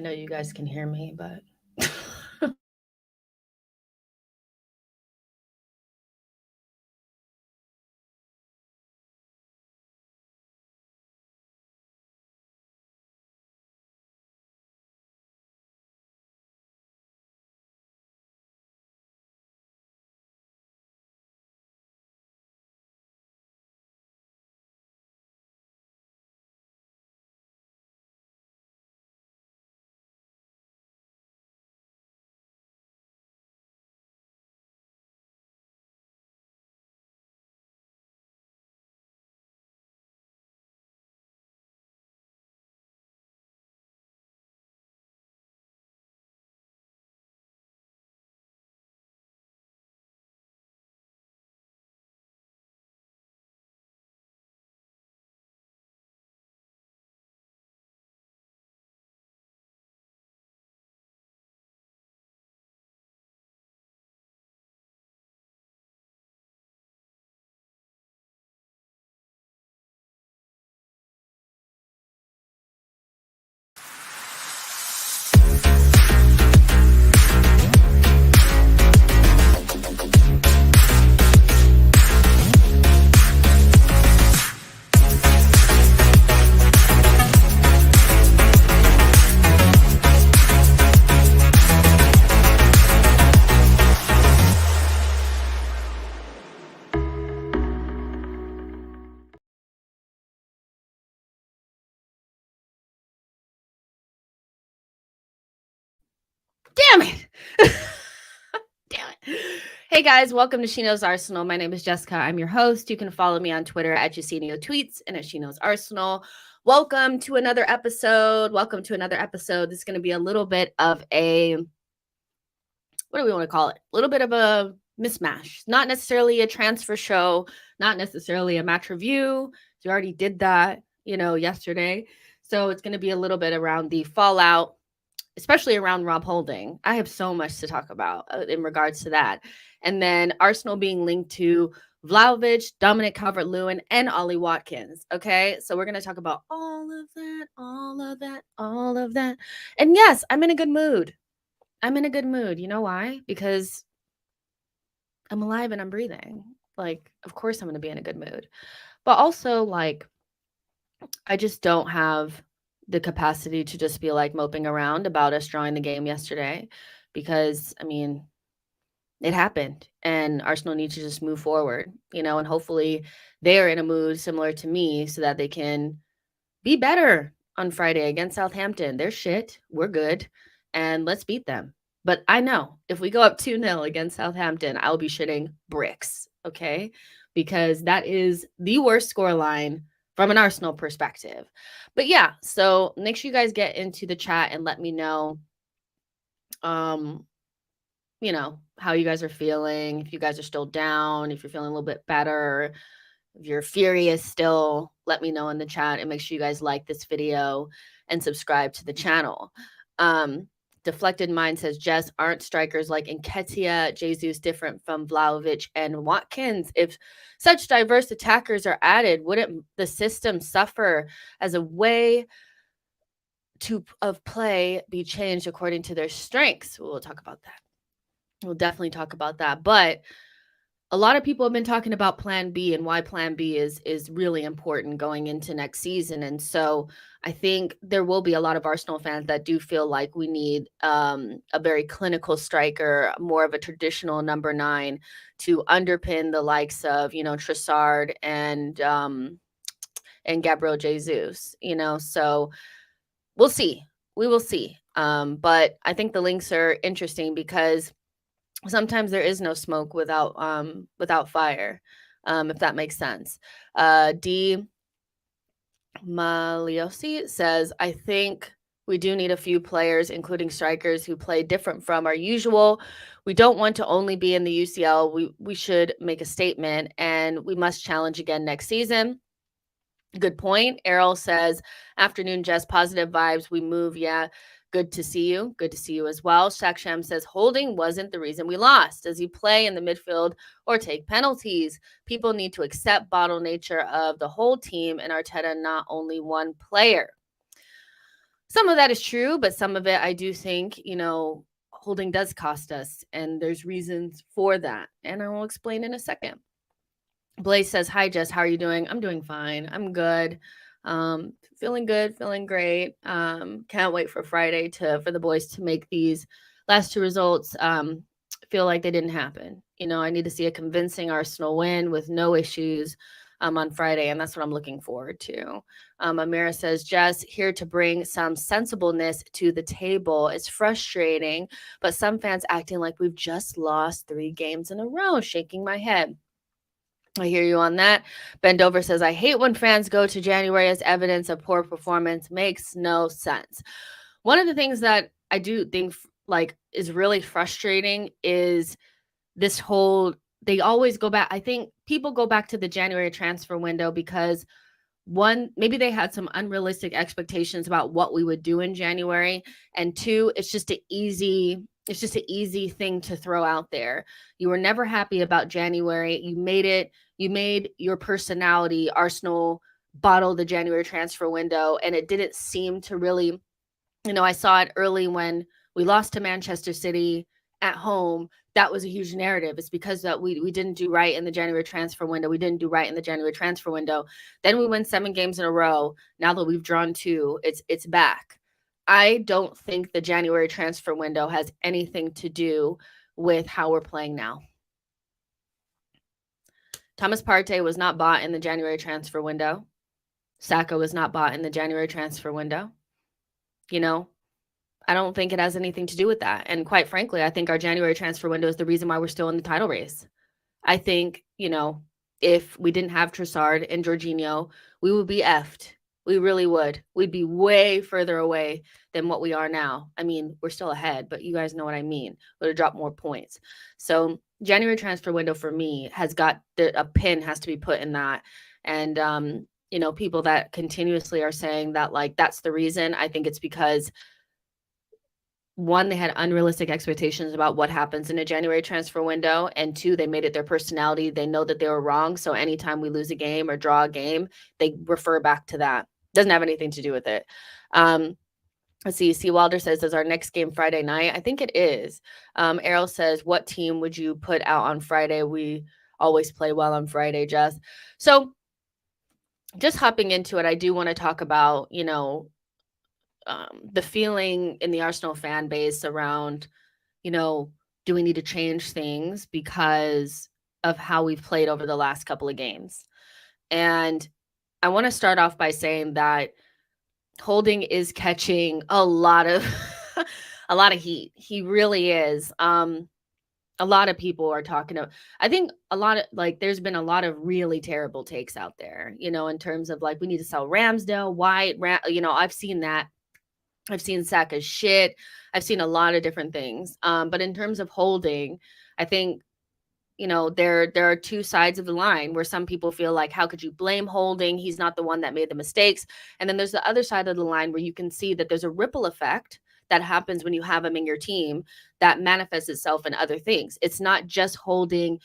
know you guys can hear me, but damn it. Damn it. Hey guys, welcome to SheKnowsArsenal. My name is Jessica. I'm your host. You can follow me on Twitter at JuCinio and at SheKnowsArsenal. Welcome to another episode. This is going to be a little bit of a, what do we want to call it? A little bit of a mismatch. Not necessarily a transfer show, not necessarily a match review. We already did that, yesterday. So it's going to be a little bit around the fallout, especially around Rob Holding. I have so much to talk about in regards to that. And then Arsenal being linked to Vlahovic, Dominic Calvert-Lewin, and Ollie Watkins. Okay, so we're going to talk about all of that. And yes, I'm in a good mood. You know why? Because I'm alive and I'm breathing. Like, of course I'm going to be in a good mood. But also, like, I just don't have the capacity to just be like moping around about us drawing the game yesterday, because I mean, it happened and Arsenal needs to just move forward, and hopefully they're in a mood similar to me so that they can be better on Friday against Southampton. They're shit. We're good. And let's beat them. But I know if we go up 2-0 against Southampton, I'll be shitting bricks. Okay. Because that is the worst scoreline from an Arsenal perspective. But yeah, so make sure you guys get into the chat and let me know, how you guys are feeling, if you guys are still down, if you're feeling a little bit better, if you're furious still, let me know in the chat, and make sure you guys like this video and subscribe to the channel. Deflected Mind says, Jess, aren't strikers like Nketiah, Jesus different from Vlahovic and Watkins? If such diverse attackers are added, wouldn't the system suffer as a way of play be changed according to their strengths? We'll talk about that. We'll definitely talk about that. But a lot of people have been talking about Plan B and why Plan B is really important going into next season. And so I think there will be a lot of Arsenal fans that do feel like we need a very clinical striker, more of a traditional number 9 to underpin the likes of, Trossard and Gabriel Jesus, so we'll see. We will see. But I think the links are interesting because sometimes there is no smoke without fire, if that makes sense. D. Maliosi says, I think we do need a few players, including strikers, who play different from our usual. We don't want to only be in the UCL. We should make a statement, and we must challenge again next season. Good point. Errol says, afternoon, Jess, positive vibes. We move. Yeah. Good to see you. Good to see you as well. Shaksham says, Holding wasn't the reason we lost. Does he play in the midfield or take penalties? People need to accept bottle nature of the whole team and Arteta, not only one player. Some of that is true, but some of it I do think, holding does cost us, and there's reasons for that. And I will explain in a second. Blaze says, "Hi, Jess. How are you doing?" I'm doing fine. I'm good. Feeling good, feeling great. Can't wait for Friday for the boys to make these last two results feel like they didn't happen. I need to see a convincing Arsenal win with no issues on Friday, and that's what I'm looking forward to. Amira says, "Jess, here to bring some sensibleness to the table. It's frustrating, but some fans acting like we've just lost 3 games in a row, shaking my head." I hear you on that. Bendover says, "I hate when fans go to January as evidence of poor performance. Makes no sense." One of the things that I do think is really frustrating is this whole, they always go back. I think people go back to the January transfer window because one, maybe they had some unrealistic expectations about what we would do in January, and two, it's just an easy thing to throw out there. You were never happy about January. You made your personality Arsenal bottle the January transfer window, and it didn't seem to really, I saw it early when we lost to Manchester City at home. That was a huge narrative. It's because that we didn't do right in the January transfer window. We didn't do right in the January transfer window. Then we win 7 games in a row. Now that we've drawn 2, it's back. I don't think the January transfer window has anything to do with how we're playing now. Thomas Partey was not bought in the January transfer window. Saka was not bought in the January transfer window. I don't think it has anything to do with that. And quite frankly, I think our January transfer window is the reason why we're still in the title race. I think, if we didn't have Trossard and Jorginho, we would be effed. We really would. We'd be way further away than what we are now. I mean, we're still ahead, but you guys know what I mean. We'd have dropped more points. So January transfer window for me has got a pin has to be put in that. And, people that continuously are saying that, that's the reason. I think it's because, one, they had unrealistic expectations about what happens in a January transfer window, and two, they made it their personality. They know that they were wrong. So anytime we lose a game or draw a game, they refer back to that. Doesn't have anything to do with it. Let's see. C. Wilder says, "Is our next game Friday night?" I think it is. Errol says, "What team would you put out on Friday? We always play well on Friday, Jess." So just hopping into it, I do want to talk about, the feeling in the Arsenal fan base around, do we need to change things because of how we've played over the last couple of games? And I want to start off by saying that Holding is catching a lot of a lot of heat. He really is. A lot of people are talking about, I think a lot of there's been a lot of really terrible takes out there, in terms of we need to sell Ramsdale, White, I've seen that. I've seen Saka's shit. I've seen a lot of different things. But in terms of Holding, I think, there are two sides of the line where some people feel like, how could you blame Holding? He's not the one that made the mistakes. And then there's the other side of the line where you can see that there's a ripple effect that happens when you have him in your team that manifests itself in other things. It's not just Holding,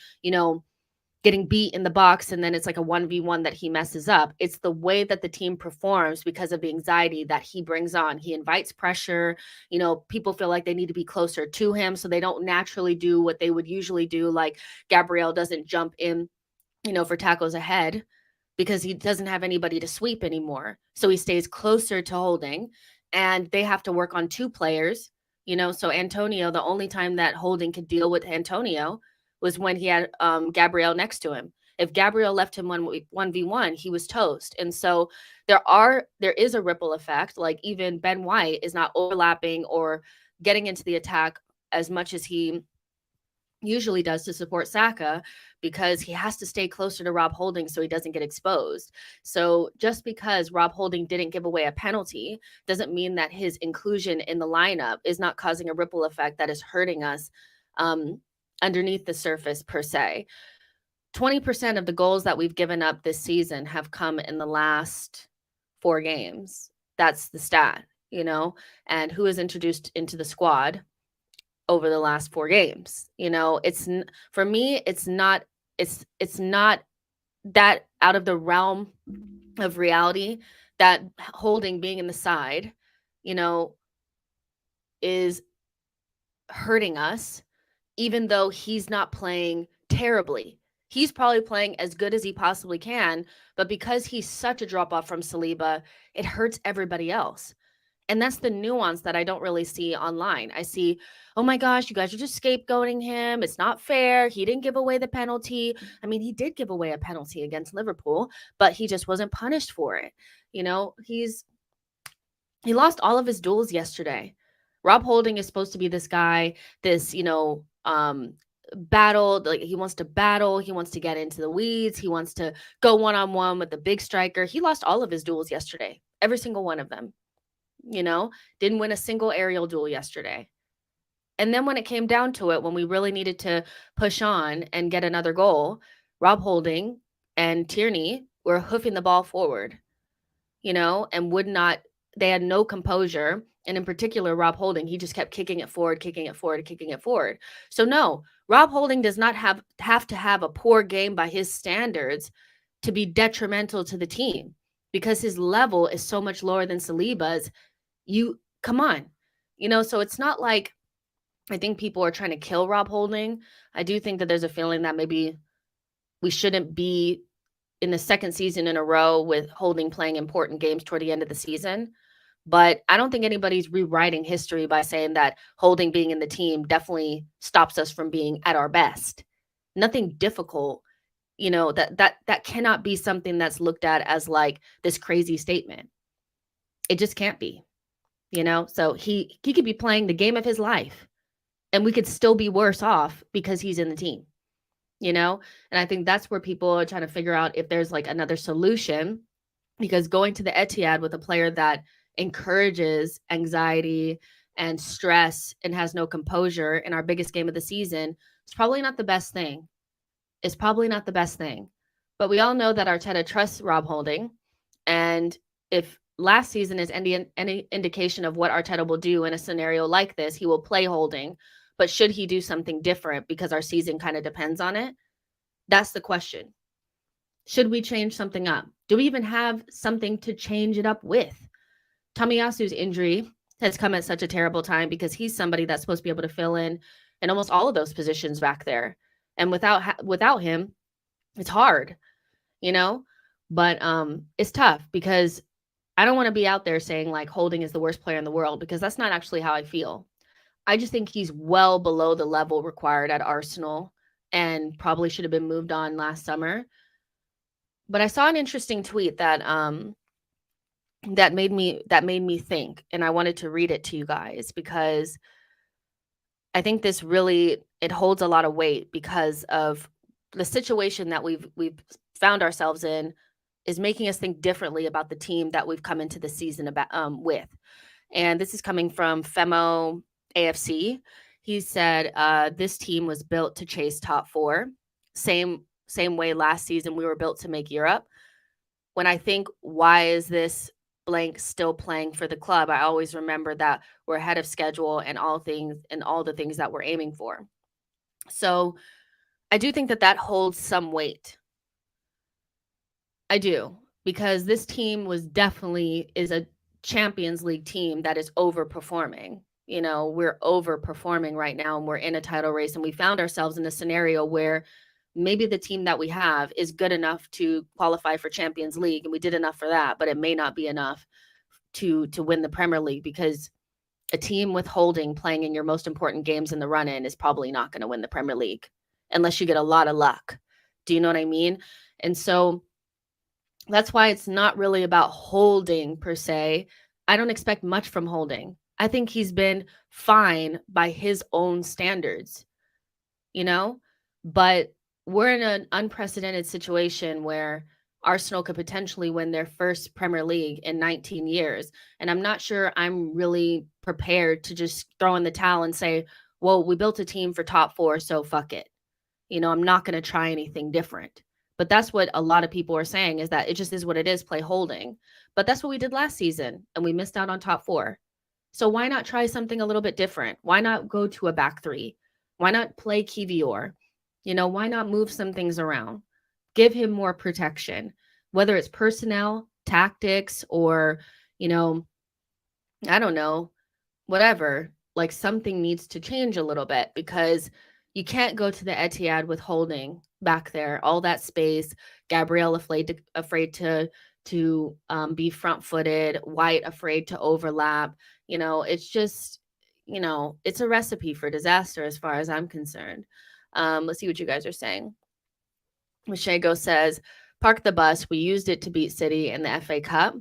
getting beat in the box and then it's like a 1v1 that he messes up. It's the way that the team performs because of the anxiety that he brings on. He invites pressure. People feel like they need to be closer to him, so they don't naturally do what they would usually do. Like Gabriel doesn't jump in, for tackles ahead because he doesn't have anybody to sweep anymore. So he stays closer to Holding, and they have to work on 2 players, so Antonio, the only time that Holding could deal with Antonio was when he had Gabriel next to him. If Gabriel left him 1v1, he was toast. And so there is a ripple effect. Like even Ben White is not overlapping or getting into the attack as much as he usually does to support Saka, because he has to stay closer to Rob Holding so he doesn't get exposed. So just because Rob Holding didn't give away a penalty doesn't mean that his inclusion in the lineup is not causing a ripple effect that is hurting us underneath the surface per se. 20% of the goals that we've given up this season have come in the last 4 games. That's the stat, and who is introduced into the squad over the last 4 games. It's, for me, it's not that out of the realm of reality that Holding being in the side you know, is hurting us, even though he's not playing terribly. He's probably playing as good as he possibly can, but because he's such a drop off from Saliba, it hurts everybody else. And that's the nuance that I don't really see online. I see, oh my gosh, you guys are just scapegoating him. It's not fair. He didn't give away the penalty. I mean, he did give away a penalty against Liverpool, but he just wasn't punished for it. You know, he lost all of his duels yesterday. Rob Holding is supposed to be this guy, this, battle, like he wants to battle, he wants to get into the weeds, he wants to go one-on-one with the big striker. He lost all of his duels yesterday. Every single one of them. Didn't win a single aerial duel yesterday. And then when it came down to it, when we really needed to push on and get another goal, Rob Holding and Tierney were hoofing the ball forward, and they had no composure. And in particular, Rob Holding, he just kept kicking it forward, kicking it forward, kicking it forward. So no, Rob Holding does not have to have a poor game by his standards to be detrimental to the team, because his level is so much lower than Saliba's. Come on. So it's not like I think people are trying to kill Rob Holding. I do think that there's a feeling that maybe we shouldn't be in the second season in a row with Holding playing important games toward the end of the season. But I don't think anybody's rewriting history by saying that Holding being in the team definitely stops us from being at our best. Nothing difficult, that cannot be something that's looked at as like this crazy statement. It just can't be. So he could be playing the game of his life and we could still be worse off because he's in the team, and I think that's where people are trying to figure out if there's like another solution, because going to the Etihad with a player that encourages anxiety and stress and has no composure in our biggest game of the season is probably not the best thing. It's probably not the best thing. But we all know that Arteta trusts Rob Holding, and if last season is any indication of what Arteta will do in a scenario like this, he will play Holding. But should he do something different because our season kind of depends on it? That's the question. Should we change something up? Do we even have something to change it up with? Tomiyasu's injury has come at such a terrible time because he's somebody that's supposed to be able to fill in almost all of those positions back there. And without him, it's hard, but it's tough because I don't want to be out there saying like Holding is the worst player in the world, because that's not actually how I feel. I just think he's well below the level required at Arsenal and probably should have been moved on last summer. But I saw an interesting tweet that that made me think, and I wanted to read it to you guys because I think this really, it holds a lot of weight because of the situation that we've found ourselves in is making us think differently about the team that we've come into the season with. And this is coming from Femo AFC. He said, this team was built to chase top four. Same way last season we were built to make Europe. When I think, why is this blank still playing for the club, I always remember that we're ahead of schedule and all the things that we're aiming for. So I do think that holds some weight. I do, because this team is a Champions League team that is overperforming. We're overperforming right now and we're in a title race, and we found ourselves in a scenario where maybe the team that we have is good enough to qualify for Champions League, and we did enough for that, but it may not be enough to win the Premier League, because a team with Holding playing in your most important games in the run-in is probably not going to win the Premier League unless you get a lot of luck. Do you know what I mean? And so that's why it's not really about Holding per se. I don't expect much from Holding. I think he's been fine by his own standards, but we're in an unprecedented situation where Arsenal could potentially win their first Premier League in 19 years. And I'm not sure I'm really prepared to just throw in the towel and say, well, we built a team for top four, so fuck it. I'm not going to try anything different. But that's what a lot of people are saying, is that it just is what it is, play Holding. But that's what we did last season, and we missed out on top four. So why not try something a little bit different? Why not go to a back three? Why not play Kivior? Why not move some things around? Give him more protection, whether it's personnel, tactics, or, I don't know, whatever, like something needs to change a little bit because you can't go to the Etihad with Holding back there, all that space, Gabrielle afraid to be front-footed, White afraid to overlap. It's just, it's a recipe for disaster as far as I'm concerned. Let's see what you guys are saying. Mashego says, park the bus. We used it to beat City in the FA Cup.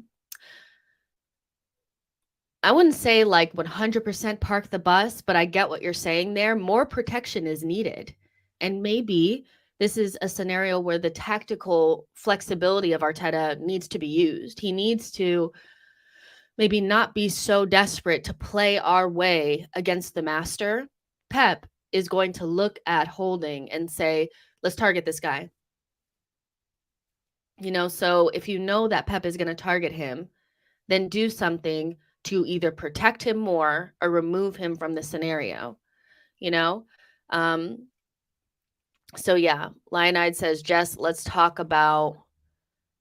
I wouldn't say like 100% park the bus, but I get what you're saying there. More protection is needed. And maybe this is a scenario where the tactical flexibility of Arteta needs to be used. He needs to maybe not be so desperate to play our way against the master. Pep is going to look at Holding and say, let's target this guy. So if you know that Pep is going to target him, then do something to either protect him more or remove him from the scenario, you know? So yeah, Lionide says, Jess, let's talk about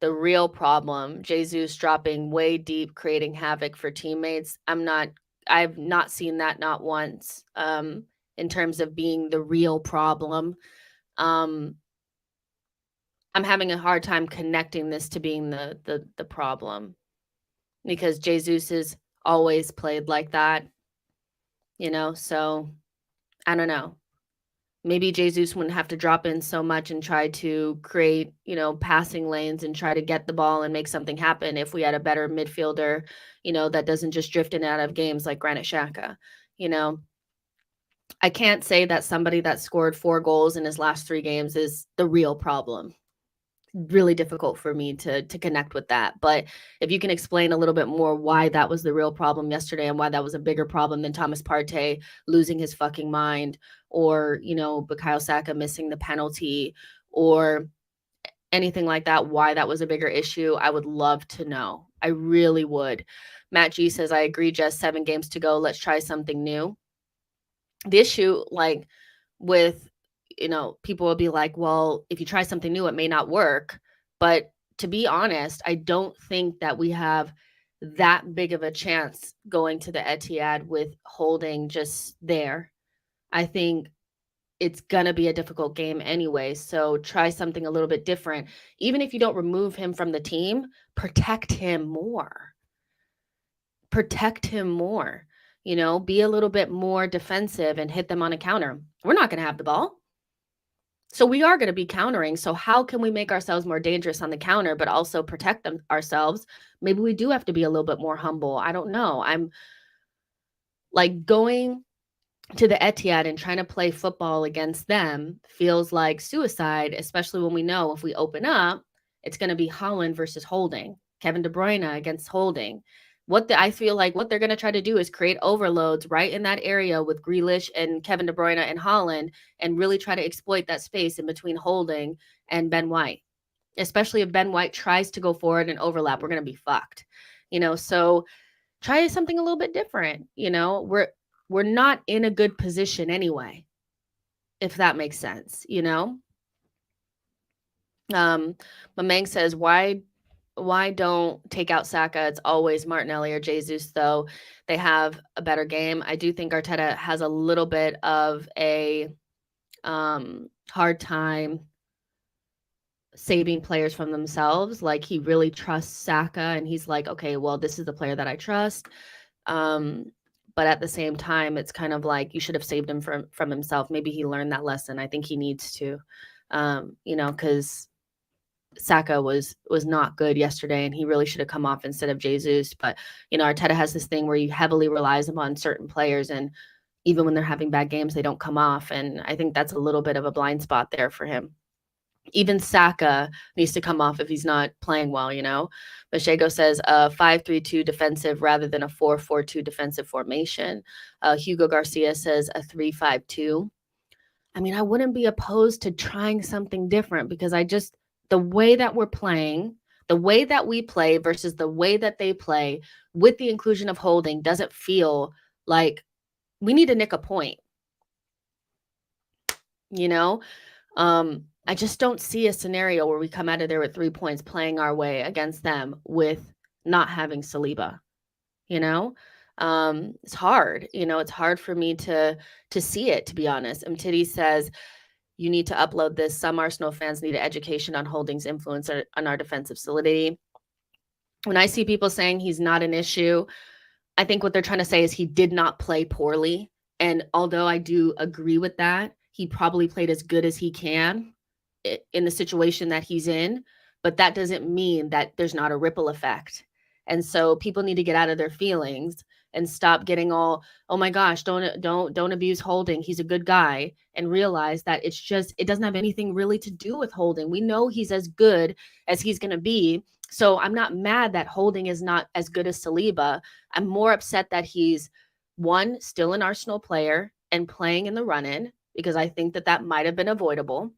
the real problem. Jesus dropping way deep, creating havoc for teammates. I've not seen that, not once, in terms of being the real problem. I'm having a hard time connecting this to being the problem because Jesus is always played like that, so I don't know. Maybe Jesus wouldn't have to drop in so much and try to create, passing lanes and try to get the ball and make something happen if we had a better midfielder, that doesn't just drift in and out of games like Granit Xhaka. I can't say that somebody that scored 4 goals in his last 3 games is the real problem. Really difficult for me to connect with that. But if you can explain a little bit more why that was the real problem yesterday and why that was a bigger problem than Thomas Partey losing his fucking mind or, Bukayo Saka missing the penalty or anything like that, why that was a bigger issue, I would love to know. I really would. Matt G says, I agree, Jess, 7 games to go. Let's try something new. The issue, with people will be like, well, if you try something new, it may not work. But to be honest, I don't think that we have that big of a chance going to the Etihad with Holding just there. I think it's going to be a difficult game anyway. So try something a little bit different. Even if you don't remove him from the team, protect him more. Be a little bit more defensive and hit them on a counter. We're not going to have the ball. So we are going to be countering. So how can we make ourselves more dangerous on the counter, but also protect ourselves? Maybe we do have to be a little bit more humble. I don't know. I'm like going to the Etihad and trying to play football against them feels like suicide, especially when we know if we open up, it's going to be Haaland versus Holding, Kevin De Bruyne against Holding. I feel like what they're going to try to do is create overloads right in that area with Grealish and Kevin De Bruyne and Haaland and really try to exploit that space in between Holding and Ben White. Especially if Ben White tries to go forward and overlap, we're going to be fucked. So try something a little bit different. We're not in a good position anyway, if that makes sense, Mamang says, why don't take out Saka? It's always Martinelli or Jesus, though. They have a better game. I do think Arteta has a little bit of a hard time saving players from themselves. Like, he really trusts Saka, and he's like, okay, well, this is the player that I trust. But at the same time, it's kind of like you should have saved him from himself. Maybe he learned that lesson. I think he needs to, because Saka was not good yesterday, and he really should have come off instead of Jesus. But, Arteta has this thing where he heavily relies upon certain players, and even when they're having bad games, they don't come off. And I think that's a little bit of a blind spot there for him. Even Saka needs to come off if he's not playing well, Mashego says 5-3-2 defensive rather than a 4-4-2 defensive formation. Hugo Garcia says a 3-5-2. I mean, I wouldn't be opposed to trying something different because the way that we're playing, the way that we play versus the way that they play with the inclusion of Holding doesn't feel like we need to nick a point. I just don't see a scenario where we come out of there with 3 points playing our way against them with not having Saliba, It's hard, it's hard for me to see it, to be honest. Titty says, you need to upload this. Some Arsenal fans need an education on Holding's influence on our defensive solidity. When I see people saying he's not an issue, I think what they're trying to say is he did not play poorly. And although I do agree with that, he probably played as good as he can in the situation that he's in, but that doesn't mean that there's not a ripple effect. And so people need to get out of their feelings and stop getting all, oh my gosh, don't abuse Holding. He's a good guy, and realize that it doesn't have anything really to do with Holding. We know he's as good as he's going to be. So I'm not mad that Holding is not as good as Saliba. I'm more upset that he's, one, still an Arsenal player and playing in the run-in, because I think that might have been avoidable.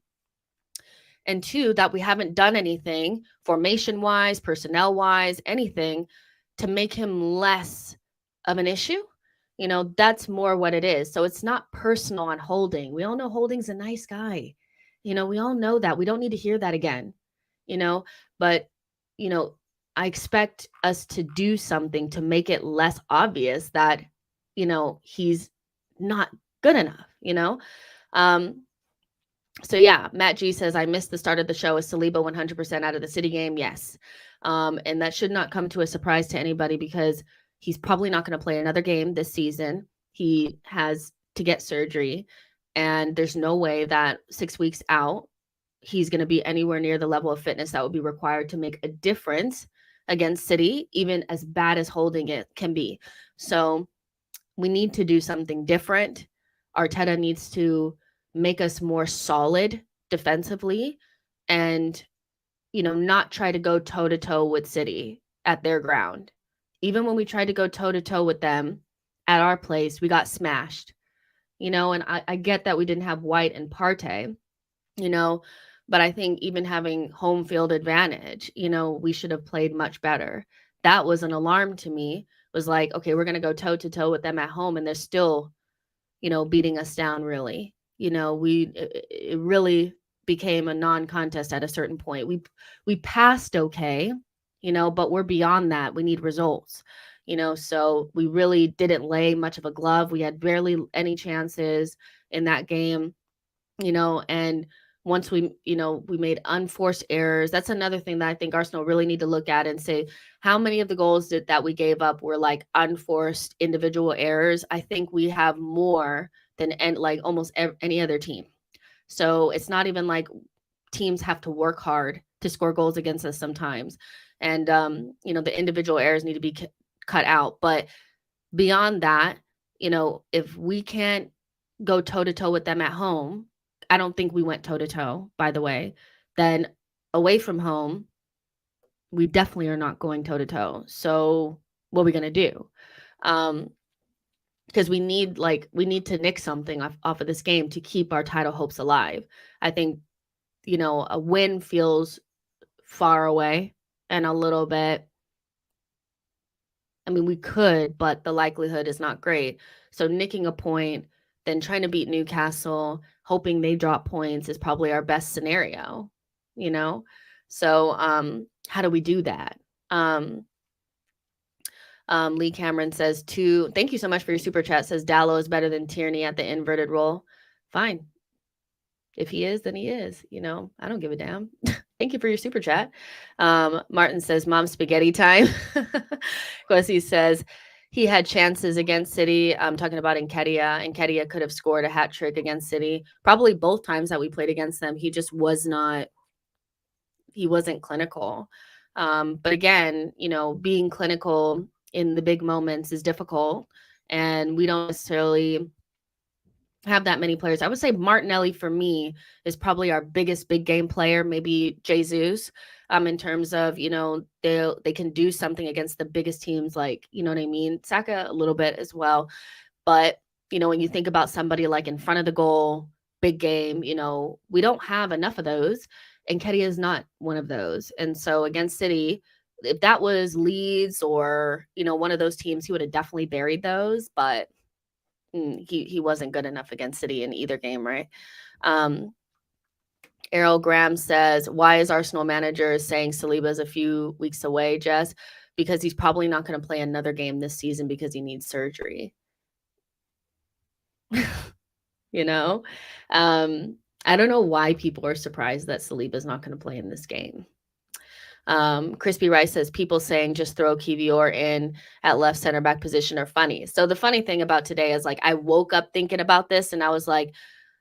And two, that we haven't done anything formation-wise, personnel-wise, anything to make him less of an issue. That's more what it is. So it's not personal on Holding. We all know Holding's a nice guy. We all know that. We don't need to hear that again. But I expect us to do something to make it less obvious that, he's not good enough. So yeah, Matt G says, I missed the start of the show. Is Saliba 100% out of the City game? Yes. And that should not come to a surprise to anybody, because he's probably not going to play another game this season. He has to get surgery, and there's no way that 6 weeks out, he's going to be anywhere near the level of fitness that would be required to make a difference against City, even as bad as Holding it can be. So we need to do something different. Arteta needs to make us more solid defensively, and not try to go toe-to-toe with City at their ground. Even when we tried to go toe-to-toe with them at our place, we got smashed. And I get that we didn't have White and Partey, but I think even having home field advantage, we should have played much better. That was an alarm to me. It was like, okay, we're going to go toe-to-toe with them at home, and they're still, beating us down, really. It really became a non-contest at a certain point. We passed okay, but we're beyond that. We need results, so we really didn't lay much of a glove. We had barely any chances in that game, and once we made unforced errors. That's another thing that I think Arsenal really need to look at and say, how many of the goals that we gave up were like unforced individual errors? I think we have more than like almost any other team. So it's not even like teams have to work hard to score goals against us sometimes. And, the individual errors need to be cut out. But beyond that, if we can't go toe-to-toe with them at home, I don't think we went toe-to-toe, by the way, then away from home, we definitely are not going toe-to-toe. So what are we going to do? Because we need to nick something off of this game to keep our title hopes alive. I think, a win feels far away and a little bit, I mean, we could, but the likelihood is not great. So nicking a point, then trying to beat Newcastle, hoping they drop points is probably our best scenario, So how do we do that? Lee Cameron says, thank you so much for your super chat, says Dallo is better than Tierney at the inverted role. Fine. If he is, then he is, I don't give a damn. Thank you for your super chat. Martin says, Mom spaghetti time. Kwesi says, he had chances against City. I'm talking about Nketiah. Nketiah could have scored a hat trick against City. Probably both times that we played against them. He just wasn't clinical. But again, being clinical in the big moments is difficult, and we don't necessarily have that many players. I would say Martinelli for me is probably our biggest big game player, maybe Jesus, in terms of, they can do something against the biggest teams, like, you know what I mean? Saka a little bit as well. But, when you think about somebody like in front of the goal, big game, we don't have enough of those. And Nketiah is not one of those. And so against City, if that was Leeds or, one of those teams, he would have definitely buried those. But he wasn't good enough against City in either game, right? Errol Graham says, why is Arsenal manager saying Saliba is a few weeks away, Jess? because he's probably not going to play another game this season because he needs surgery. You know? I don't know why people are surprised that Saliba's not going to play in this game. Crispy Rice says people saying just throw Kivior in at left center back position are funny. So the funny thing about today is like I woke up thinking about this and I was like,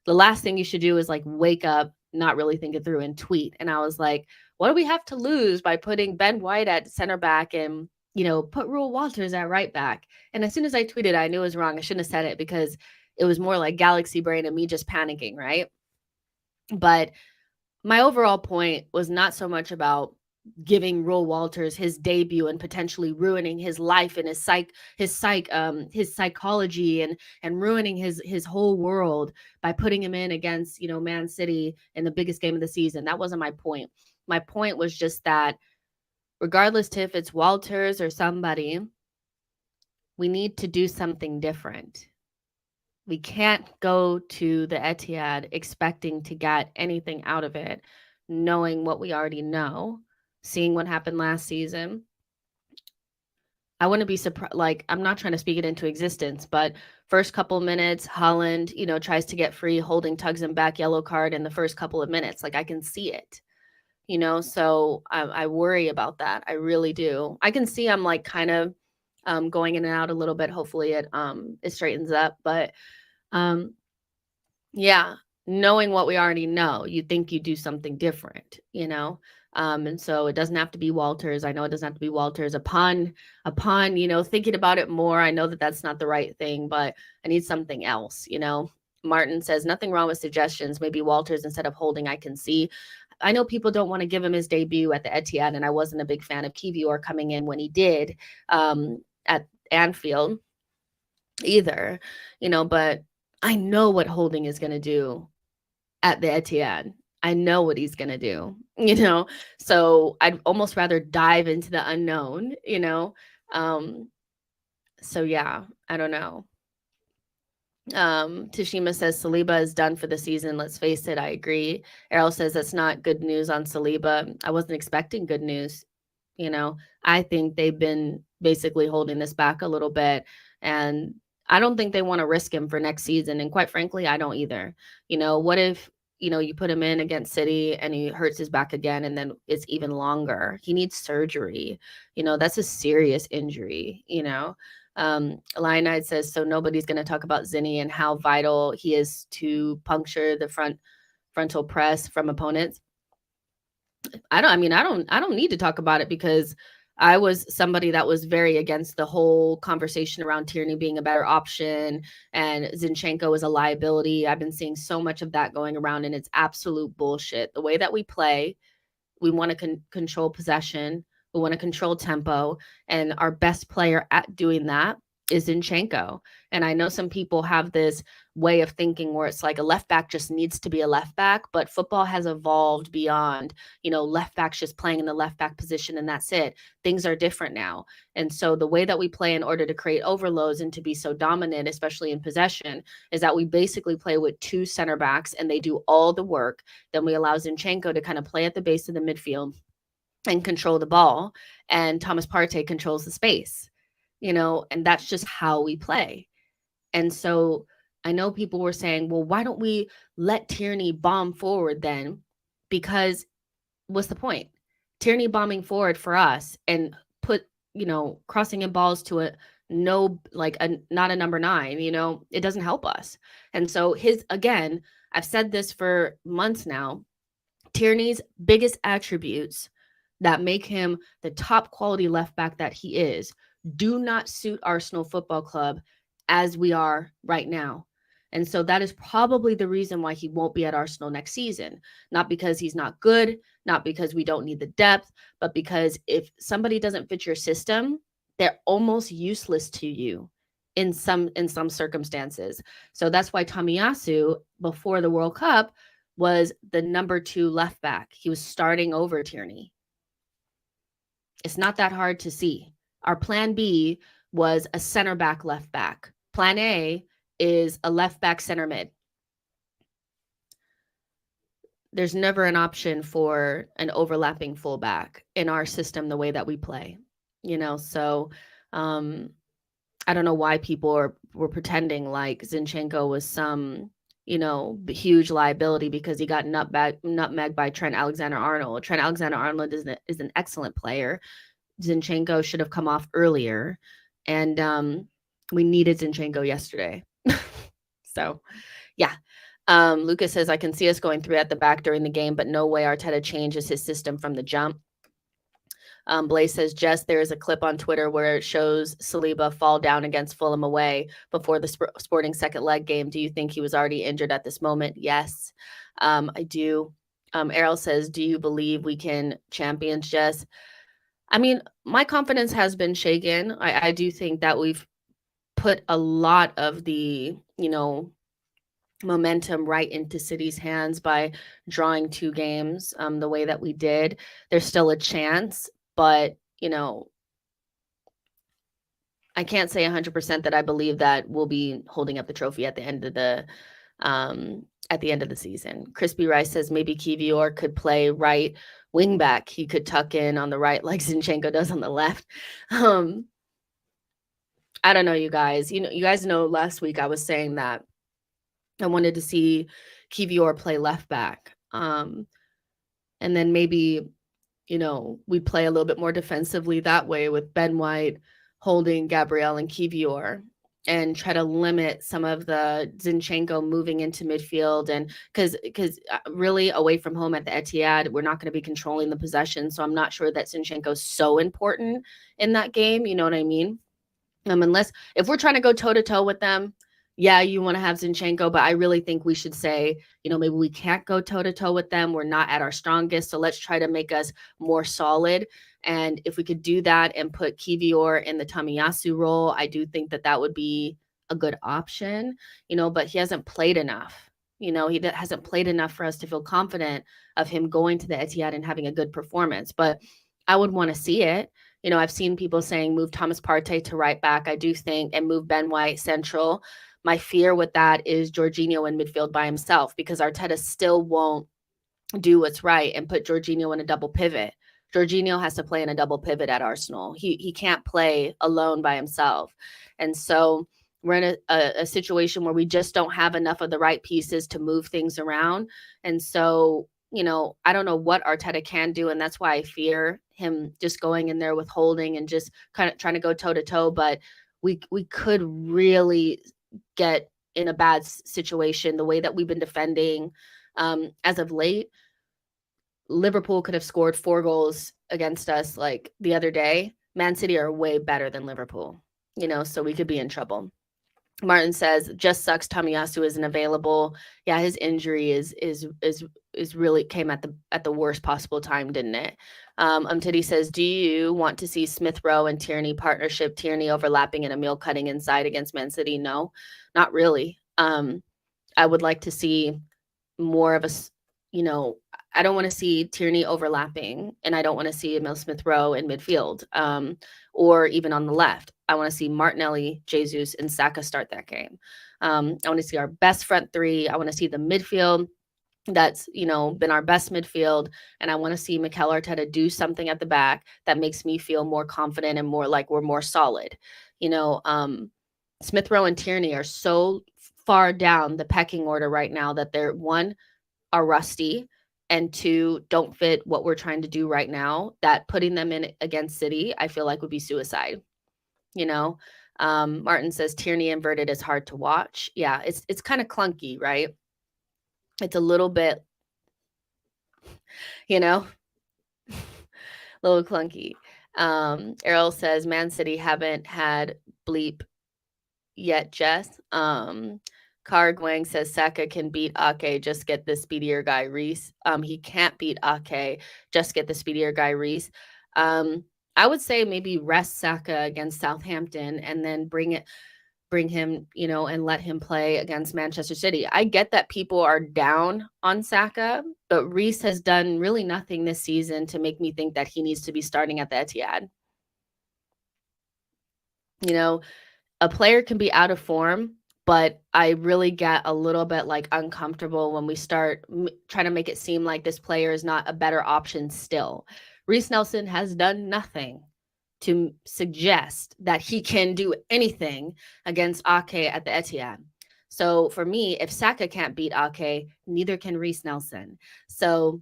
the last thing you should do is like wake up, not really think it through and tweet. And I was like, what do we have to lose by putting Ben White at center back and, you know, put Rule Walters at right back? And as soon as I tweeted, I knew it was wrong. I shouldn't have said it because it was more like galaxy brain and me just panicking, right? But my overall point was not so much about giving Rule Walters his debut and potentially ruining his life and his psychology and ruining his whole world by putting him in against, you know, Man City in the biggest game of the season. That wasn't my point. My point was just that regardless to if it's Walters or somebody, we need to do something different. We can't go to the Etihad expecting to get anything out of it, knowing what we already know, seeing what happened last season. I wouldn't be surprised. Like, I'm not trying to speak it into existence, but first couple minutes, Holland, you know, tries to get free, Holding tugs him back, yellow card in the first couple of minutes. Like, I can see it, you know, so I worry about that. I really do. I can see I'm like kind of going in and out a little bit. Hopefully it straightens up, but yeah, knowing what we already know, you think you do something different, you know? And so it doesn't have to be Walters. I know it doesn't have to be Walters. Upon, you know, thinking about it more, I know that that's not the right thing, but I need something else, you know? Martin says, nothing wrong with suggestions. Maybe Walters instead of Holding, I can see. I know people don't want to give him his debut at the Etihad, and I wasn't a big fan of Kivior coming in when he did at Anfield either, you know, but I know what Holding is going to do at the Etihad. I know what he's going to do, you know? So I'd almost rather dive into the unknown, you know? So yeah, I don't know. Tashima says Saliba is done for the season. Let's face it. I agree. Errol says that's not good news on Saliba. I wasn't expecting good news. You know, I think they've been basically holding this back a little bit. And I don't think they want to risk him for next season. And quite frankly, I don't either. You know, what if, you know, you put him in against City and he hurts his back again and then it's even longer? He needs surgery. You know, that's a serious injury, you know. Lionide says, so nobody's going to talk about Zinni and how vital he is to puncture the frontal press from opponents. I don't need to talk about it because I was somebody that was very against the whole conversation around Tierney being a better option and Zinchenko is a liability. I've been seeing so much of that going around and it's absolute bullshit. The way that we play, we want to control possession. We want to control tempo. And our best player at doing that is Zinchenko. And I know some people have this way of thinking where it's like a left back just needs to be a left back, but football has evolved beyond, you know, left backs just playing in the left back position and that's it. Things are different now. And so the way that we play in order to create overloads and to be so dominant, especially in possession, is that we basically play with two center backs and they do all the work. Then we allow Zinchenko to kind of play at the base of the midfield and control the ball. And Thomas Partey controls the space, you know, and that's just how we play. And so I know people were saying, well, why don't we let Tierney bomb forward then? Because what's the point? Tierney bombing forward for us and put, you know, crossing in balls to a no, like a not a number 9, you know, it doesn't help us. And so again, I've said this for months now, Tierney's biggest attributes that make him the top quality left back that he is do not suit Arsenal Football Club as we are right now. And so that is probably the reason why he won't be at Arsenal next season. Not because he's not good, not because we don't need the depth, but because if somebody doesn't fit your system, they're almost useless to you in some circumstances. So that's why Tomiyasu, before the World Cup, was the number 2 left back. He was starting over Tierney. It's not that hard to see. Our plan B was a center back, left back. Plan A is a left back, center mid. There's never an option for an overlapping fullback in our system, the way that we play, So I don't know why people were pretending like Zinchenko was some, huge liability because he got nutmegged by Trent Alexander-Arnold. Trent Alexander-Arnold is an excellent player. Zinchenko should have come off earlier, and we needed Zinchenko yesterday. So, yeah. Lucas says, I can see us going 3 at the back during the game, but no way Arteta changes his system from the jump. Blaze says, Jess, there is a clip on Twitter where it shows Saliba fall down against Fulham away before the Sporting second leg game. Do you think he was already injured at this moment? Yes, I do. Errol says, do you believe we can champion, Jess? I mean, my confidence has been shaken. I do think that we've put a lot of the, momentum right into City's hands by drawing 2 games the way that we did. There's still a chance, but I can't say 100% that I believe that we'll be holding up the trophy at the end of the season. Crispy Rice says maybe Kivior could play right wing back. He could tuck in on the right like Zinchenko does on the left. I don't know, you guys. You guys know last week I was saying that I wanted to see Kivior play left back. And then maybe, we'd play a little bit more defensively that way with Ben White holding Gabriel and Kivior and try to limit some of the Zinchenko moving into midfield. And because really away from home at the Etihad, we're not going to be controlling the possession. So I'm not sure that Zinchenko is so important in that game. You know what I mean? Unless if we're trying to go toe to toe with them, yeah, you want to have Zinchenko, but I really think we should say, maybe we can't go toe to toe with them. We're not at our strongest. So let's try to make us more solid. And if we could do that and put Kivior in the Tomiyasu role, I do think that would be a good option, but he hasn't played enough. He hasn't played enough for us to feel confident of him going to the Etihad and having a good performance. But I would want to see it. I've seen people saying move Thomas Partey to right back, I do think, and move Ben White central. My fear with that is Jorginho in midfield by himself because Arteta still won't do what's right and put Jorginho in a double pivot. Jorginho has to play in a double pivot at Arsenal. He can't play alone by himself. And so we're in a situation where we just don't have enough of the right pieces to move things around. And so I don't know what Arteta can do, and that's why I fear him just going in there with Holding and just kind of trying to go toe to toe. But we could really get in a bad situation the way that we've been defending as of late. Liverpool could have scored 4 goals against us like the other day. Man City are way better than Liverpool, so we could be in trouble. Martin says, just sucks Tomiyasu isn't available. Yeah, his injury is really came at the worst possible time, didn't it? Titty says, do you want to see Smith Rowe and Tierney partnership, Tierney overlapping and Emil cutting inside against Man City? No, not really. I would like to see more of a, I don't want to see Tierney overlapping, and I don't want to see Emil Smith Rowe in midfield or even on the left. I want to see Martinelli, Jesus, and Saka start that game. I want to see our best front 3. I want to see the midfield that's, been our best midfield. And I want to see Mikel Arteta do something at the back that makes me feel more confident and more like we're more solid. Smith Rowe and Tierney are so far down the pecking order right now that they're, 1, are rusty, and 2, don't fit what we're trying to do right now, that putting them in against City, I feel like would be suicide. Martin says Tierney inverted is hard to watch. Yeah, it's kind of clunky, right? It's a little bit, a little clunky. Errol says Man City haven't had bleep yet, Jess. Car Gwang says Saka can beat Ake, just get the speedier guy Reese. He can't beat Ake, just get the speedier guy Reese. I would say maybe rest Saka against Southampton and then bring him, and let him play against Manchester City. I get that people are down on Saka, but Reese has done really nothing this season to make me think that he needs to be starting at the Etihad. A player can be out of form, but I really get a little bit like uncomfortable when we start trying to make it seem like this player is not a better option still. Reece Nelson has done nothing to suggest that he can do anything against Ake at the Etihad. So for me, if Saka can't beat Ake, neither can Reece Nelson. So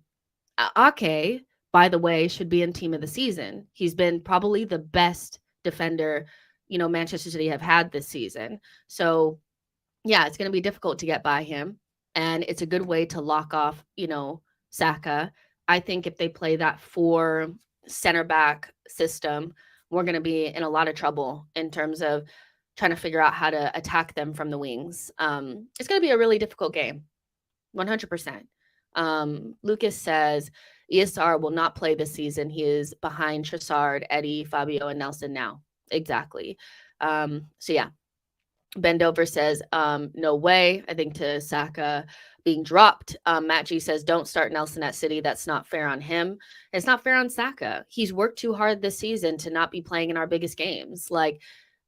Ake, by the way, should be in team of the season. He's been probably the best defender, Manchester City have had this season. So yeah, it's going to be difficult to get by him. And it's a good way to lock off, Saka. I think if they play that 4 center back system, we're going to be in a lot of trouble in terms of trying to figure out how to attack them from the wings. It's going to be a really difficult game, 100%. Lucas says ESR will not play this season. He is behind Trossard, Eddie, Fabio, and Nelson now. Exactly. So yeah, Bendover says, no way. I think to Saka being dropped. Matt G says, don't start Nelson at City. That's not fair on him. It's not fair on Saka. He's worked too hard this season to not be playing in our biggest games. Like,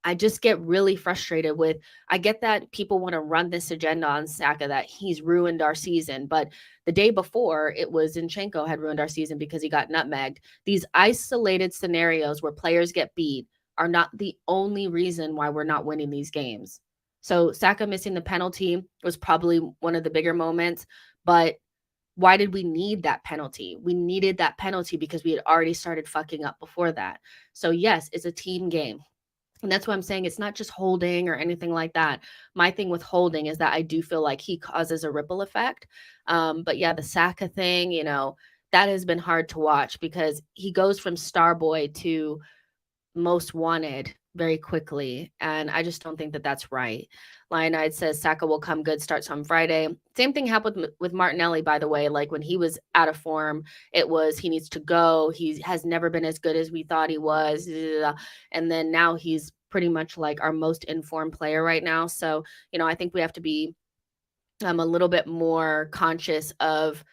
I just get really frustrated with, I get that people want to run this agenda on Saka that he's ruined our season. But the day before, it was Zinchenko had ruined our season because he got nutmegged. These isolated scenarios where players get beat are not the only reason why we're not winning these games. So Saka missing the penalty was probably one of the bigger moments, but why did we need that penalty? We needed that penalty because we had already started fucking up before that. So yes, it's a team game. And that's why I'm saying it's not just Holding or anything like that. My thing with Holding is that I do feel like he causes a ripple effect. But yeah, the Saka thing, that has been hard to watch because he goes from star boy to most wanted very quickly. And I just don't think that that's right. Lionide says Saka will come good, starts on Friday. Same thing happened with Martinelli, by the way. Like when he was out of form, it was he needs to go. He has never been as good as we thought he was. And then now he's pretty much like our most informed player right now. So, I think we have to be a little bit more conscious of,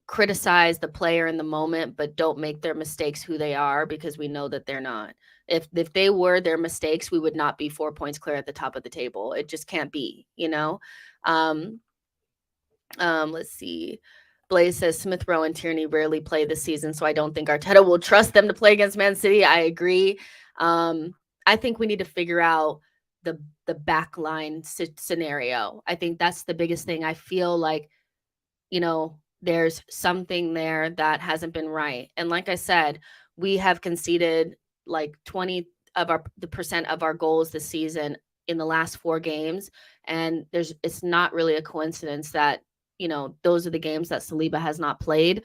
criticize the player in the moment, but don't make their mistakes who they are because we know that they're not. If they were their mistakes, we would not be 4 points clear at the top of the table. It just can't be, Let's see. Blaze says Smith Rowe and Tierney rarely play this season, so I don't think Arteta will trust them to play against Man City. I agree. I think we need to figure out the backline scenario. I think that's the biggest thing. I feel like, there's something there that hasn't been right. And like I said, we have conceded like 20% of our goals this season in the last 4 games. And it's not really a coincidence that, those are the games that Saliba has not played.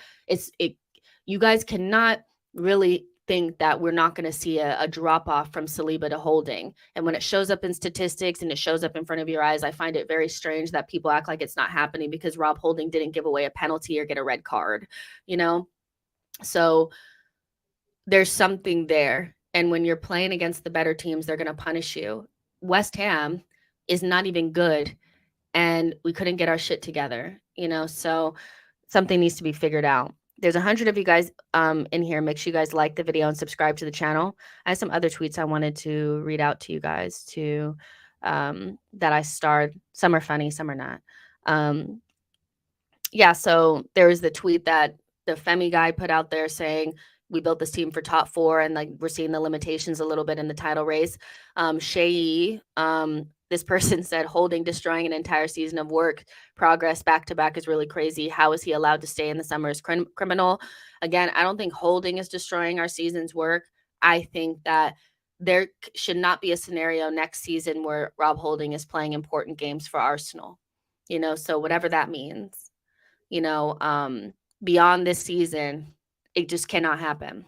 You guys cannot really think that we're not going to see a drop off from Saliba to Holding. And when it shows up in statistics and it shows up in front of your eyes, I find it very strange that people act like it's not happening because Rob Holding didn't give away a penalty or get a red card, So there's something there. And when you're playing against the better teams, they're going to punish you. West Ham is not even good and we couldn't get our shit together, so something needs to be figured out. There's 100 of you guys in here. Make sure you guys like the video and subscribe to the channel. I have some other tweets I wanted to read out to you guys too that I starred. Some are funny, some are not. Yeah, so there was the tweet that the Femi guy put out there saying, we built this team for top 4 and like we're seeing the limitations a little bit in the title race. Shea, this person said Holding destroying an entire season of work progress back to back is really crazy. How is he allowed to stay in the summer as criminal? Again, I don't think Holding is destroying our season's work. I think that there should not be a scenario next season where Rob Holding is playing important games for Arsenal, so whatever that means, beyond this season, it just cannot happen.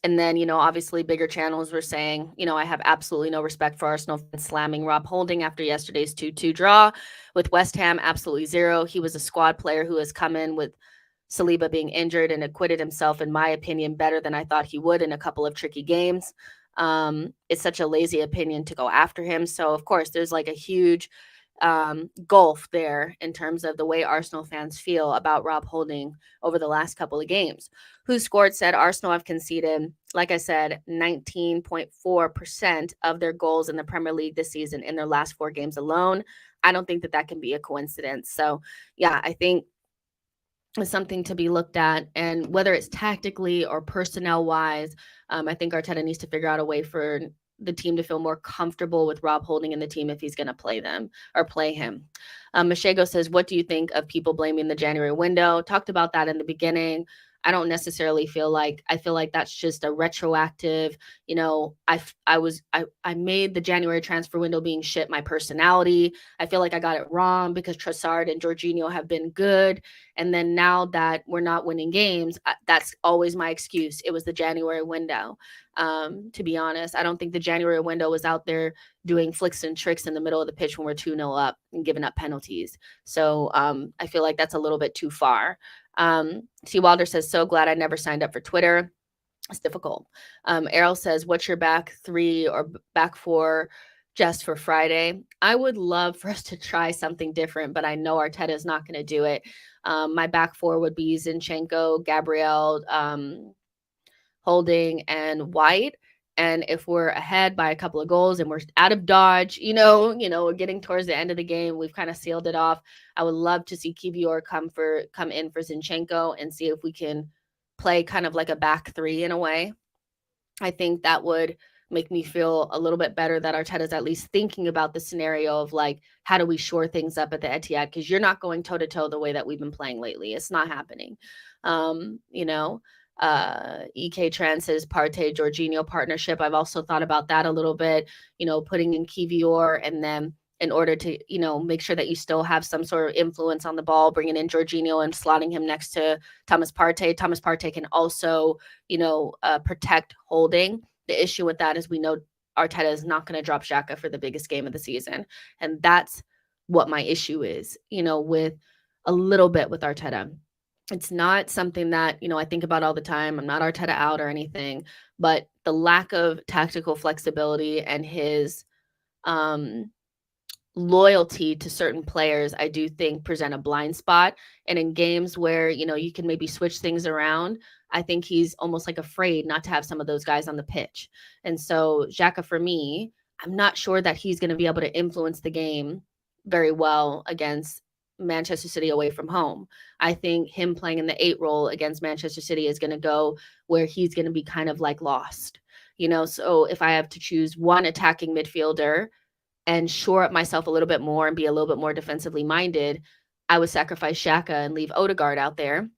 And then, obviously bigger channels were saying, I have absolutely no respect for Arsenal fans slamming Rob Holding after yesterday's 2-2 draw with West Ham. Absolutely zero. He was a squad player who has come in with Saliba being injured and acquitted himself, in my opinion, better than I thought he would in a couple of tricky games. It's such a lazy opinion to go after him. So, of course, there's like a huge gulf there in terms of the way Arsenal fans feel about Rob Holding over the last couple of games. Who Scored said Arsenal have conceded, like I said, 19.4% of their goals in the Premier League this season in their last 4 games alone. I don't think that can be a coincidence. So, yeah, I think is something to be looked at. And whether it's tactically or personnel wise, I think Arteta needs to figure out a way for the team to feel more comfortable with Rob Holding in the team if he's going to play them or play him. Mashego says, what do you think of people blaming the January window? Talked about that in the beginning. I don't necessarily feel like, I feel like that's just a retroactive, you know, I made the January transfer window being shit my personality. I feel like I got it wrong because Trossard and Jorginho have been good. And then now that we're not winning games, that's always my excuse. It was the January window. To be honest, I don't think the January window was out there doing flicks and tricks in the middle of the pitch when we're 2-0 up and giving up penalties. So I feel like that's a little bit too far. T. Wilder says, so glad I never signed up for Twitter. It's difficult. Errol says, what's your back three or back four just for Friday? I would love for us to try something different, but I know Arteta is not going to do it. My back four would be Zinchenko, Gabriel, Holding, and White. And if we're ahead by a couple of goals and we're out of dodge, we're getting towards the end of the game, we've kind of sealed it off. I would love to see Kivior come in for Zinchenko and see if we can play kind of like a back three in a way. I think that would make me feel a little bit better that Arteta's at least thinking about the scenario of like, how do we shore things up at the Etihad? Because you're not going toe to toe the way that we've been playing lately. It's not happening. EK Trance's Partey Jorginho partnership. I've also thought about that a little bit, putting in Kivior and then in order to, make sure that you still have some sort of influence on the ball, bringing in Jorginho and slotting him next to Thomas Partey. Thomas Partey can also, protect Holding. The issue with that is we know Arteta is not going to drop Xhaka for the biggest game of the season. And that's what my issue is, with a little bit with Arteta. It's not something that, I think about all the time. I'm not Arteta out or anything, but the lack of tactical flexibility and his loyalty to certain players, I do think present a blind spot. And in games where, you can maybe switch things around, I think he's almost like afraid not to have some of those guys on the pitch. And so Xhaka, for me, I'm not sure that he's going to be able to influence the game very well against Manchester City away from home. I think him playing in the 8 role against Manchester City is going to go where he's going to be kind of like lost, so if I have to choose one attacking midfielder and shore up myself a little bit more and be a little bit more defensively minded, I would sacrifice Xhaka and leave Odegaard out there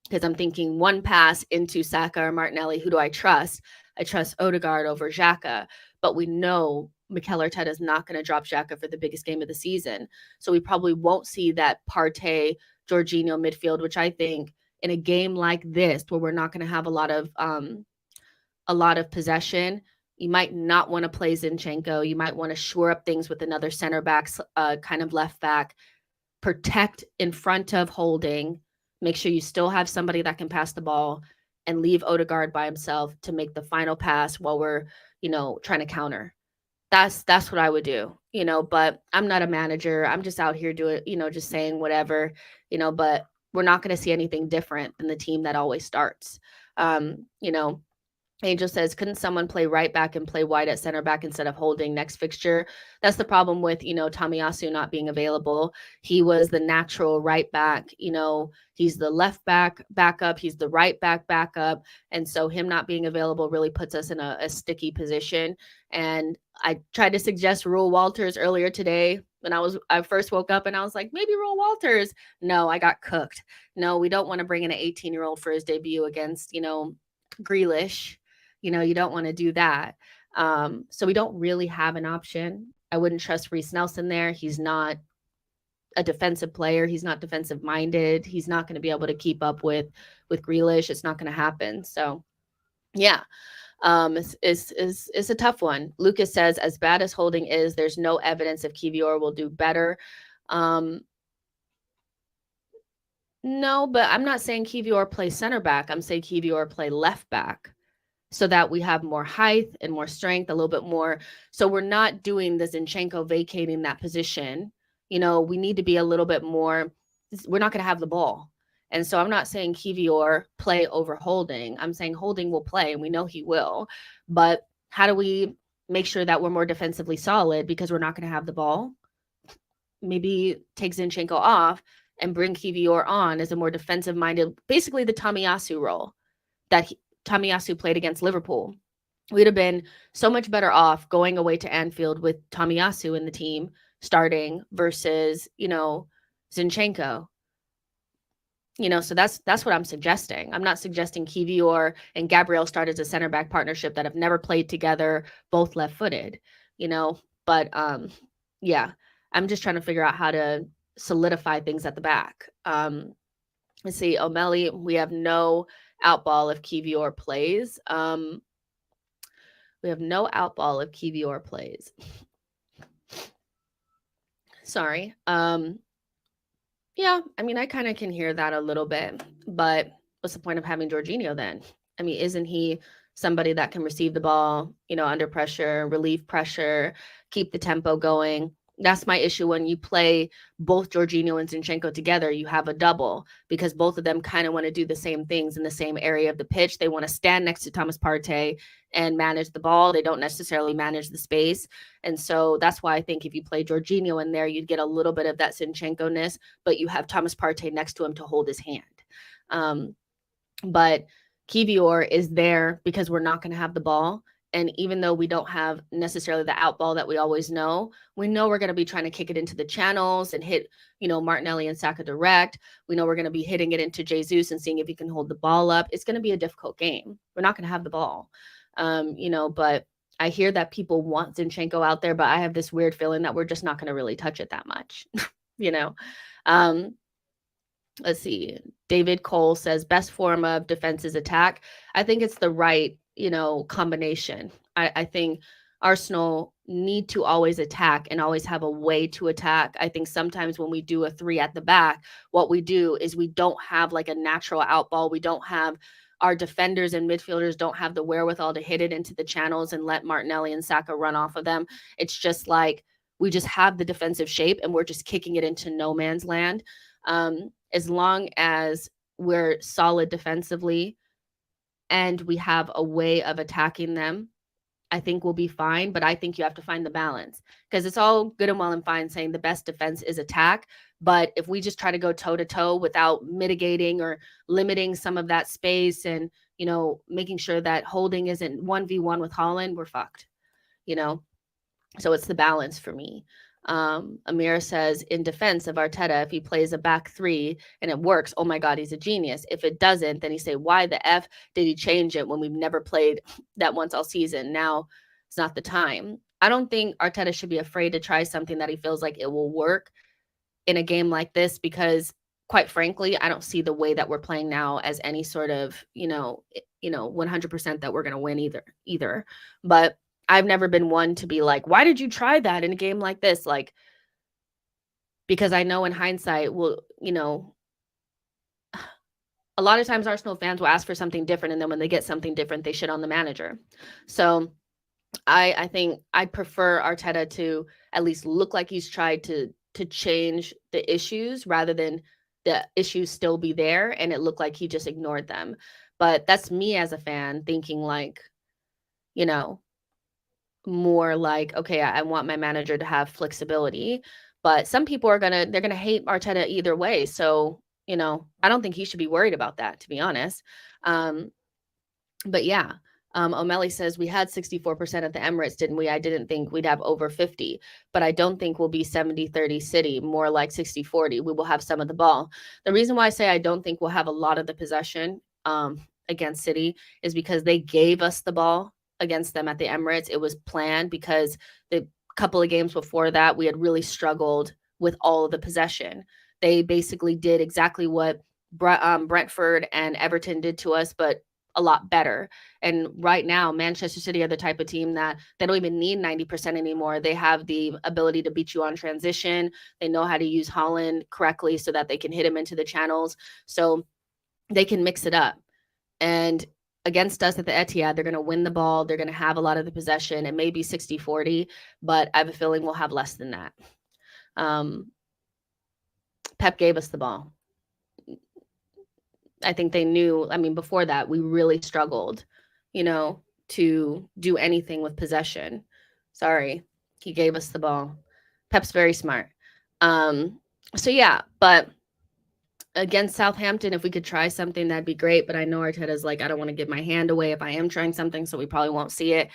because I'm thinking one pass into Saka or Martinelli, who do I trust? I trust Odegaard over Xhaka, but we know Mikel Arteta is not going to drop Xhaka for the biggest game of the season. So we probably won't see that Partey, Jorginho midfield, which I think in a game like this, where we're not going to have a lot of possession, you might not want to play Zinchenko. You might want to shore up things with another center back, kind of left back, protect in front of Holding, make sure you still have somebody that can pass the ball, and leave Odegaard by himself to make the final pass while we're, trying to counter. That's what I would do, but I'm not a manager. I'm just out here doing, just saying whatever, but we're not going to see anything different than the team that always starts. Angel says, couldn't someone play right back and play White at center back instead of Holding next fixture? That's the problem with, Tomiyasu not being available. He was the natural right back, he's the left back backup. He's the right back backup. And so him not being available really puts us in a sticky position. And I tried to suggest Rule Walters earlier today when I first woke up and I was like, maybe Rule Walters. No, I got cooked. No, we don't want to bring in an 18-year-old for his debut against, Grealish. You don't want to do that. So we don't really have an option. I wouldn't trust Reece Nelson there. He's not a defensive player. He's not defensive minded. He's not going to be able to keep up with Grealish. It's not going to happen. So yeah, it's a tough one. Lucas says, as bad as Holding is, there's no evidence if Kivior will do better. No, but I'm not saying Kivior play center back. I'm saying Kivior play left back, so that we have more height and more strength, a little bit more. So we're not doing the Zinchenko vacating that position. We need to be a little bit more. We're not going to have the ball. And so I'm not saying Kivior play over Holding. I'm saying Holding will play, and we know he will. But how do we make sure that we're more defensively solid because we're not going to have the ball? Maybe take Zinchenko off and bring Kivior on as a more defensive-minded, basically the Tomiyasu role that Tomiyasu played against Liverpool. We'd have been so much better off going away to Anfield with Tomiyasu in the team starting versus, Zinchenko. So that's what I'm suggesting. I'm not suggesting Kivior and Gabriel start as a center back partnership that have never played together, both left-footed, but yeah, I'm just trying to figure out how to solidify things at the back. Let's see, O'Malley, we have no outball if Kivior plays. We have no outball if Kivior plays. Sorry. Yeah, I mean, I kind of can hear that a little bit, but what's the point of having Jorginho then? I mean, isn't he somebody that can receive the ball, under pressure, relieve pressure, keep the tempo going? That's my issue when you play both Jorginho and Zinchenko together. You have a double because both of them kind of want to do the same things in the same area of the pitch. They want to stand next to Thomas Partey and manage the ball. They don't necessarily manage the space. And so that's why I think if you play Jorginho in there, you'd get a little bit of that Zinchenko-ness, but you have Thomas Partey next to him to hold his hand. But Kivior is there because we're not going to have the ball. And even though we don't have necessarily the out ball that we always know, we know we're going to be trying to kick it into the channels and hit, Martinelli and Saka direct. We know we're going to be hitting it into Jesus and seeing if he can hold the ball up. It's going to be a difficult game. We're not going to have the ball, but I hear that people want Zinchenko out there, but I have this weird feeling that we're just not going to really touch it that much, Let's see. David Cole says best form of defense is attack. I think it's the right, combination. I think Arsenal need to always attack and always have a way to attack. I think sometimes when we do a 3 at the back, what we do is we don't have like a natural out ball. We don't have our defenders and midfielders don't have the wherewithal to hit it into the channels and let Martinelli and Saka run off of them. It's just like we just have the defensive shape and we're just kicking it into no man's land. As long as we're solid defensively and we have a way of attacking them, I think we'll be fine. But I think you have to find the balance because it's all good and well and fine saying the best defense is attack. But if we just try to go toe to toe without mitigating or limiting some of that space and, making sure that holding isn't 1v1 with Haaland, we're fucked, So it's the balance for me. Amira says in defense of Arteta, if he plays a back 3 and it works, oh my God, he's a genius. If it doesn't, then he say, why the F did he change it when we've never played that once all season? Now it's not the time. I don't think Arteta should be afraid to try something that he feels like it will work in a game like this, because quite frankly, I don't see the way that we're playing now as any sort of, 100% that we're going to win either. But I've never been one to be like, why did you try that in a game like this? Like, because I know in hindsight, a lot of times Arsenal fans will ask for something different. And then when they get something different, they shit on the manager. So I think I'd prefer Arteta to at least look like he's tried to change the issues rather than the issues still be there and it looked like he just ignored them. But that's me as a fan thinking like, more like, okay, I want my manager to have flexibility, but some people they're gonna hate Arteta either way. So, I don't think he should be worried about that, to be honest. But yeah, O'Malley says we had 64% at the Emirates, didn't we? I didn't think we'd have over 50, but I don't think we'll be 70-30 City, more like 60-40. We will have some of the ball. The reason why I say I don't think we'll have a lot of the possession against City is because they gave us the ball against them at the Emirates. It was planned because the couple of games before that, we had really struggled with all of the possession. They basically did exactly what Brentford and Everton did to us, but a lot better. And right now, Manchester City are the type of team that they don't even need 90% anymore. They have the ability to beat you on transition. They know how to use Haaland correctly so that they can hit him into the channels. So they can mix it up. And against us at the Etihad, they're going to win the ball. They're going to have a lot of the possession. It may be 60-40, but I have a feeling we'll have less than that. Pep gave us the ball. I think they knew, before that, we really struggled, to do anything with possession. Sorry, he gave us the ball. Pep's very smart. So yeah, but against Southampton, if we could try something, that'd be great. But I know Arteta's like, I don't want to give my hand away if I am trying something, so we probably won't see it.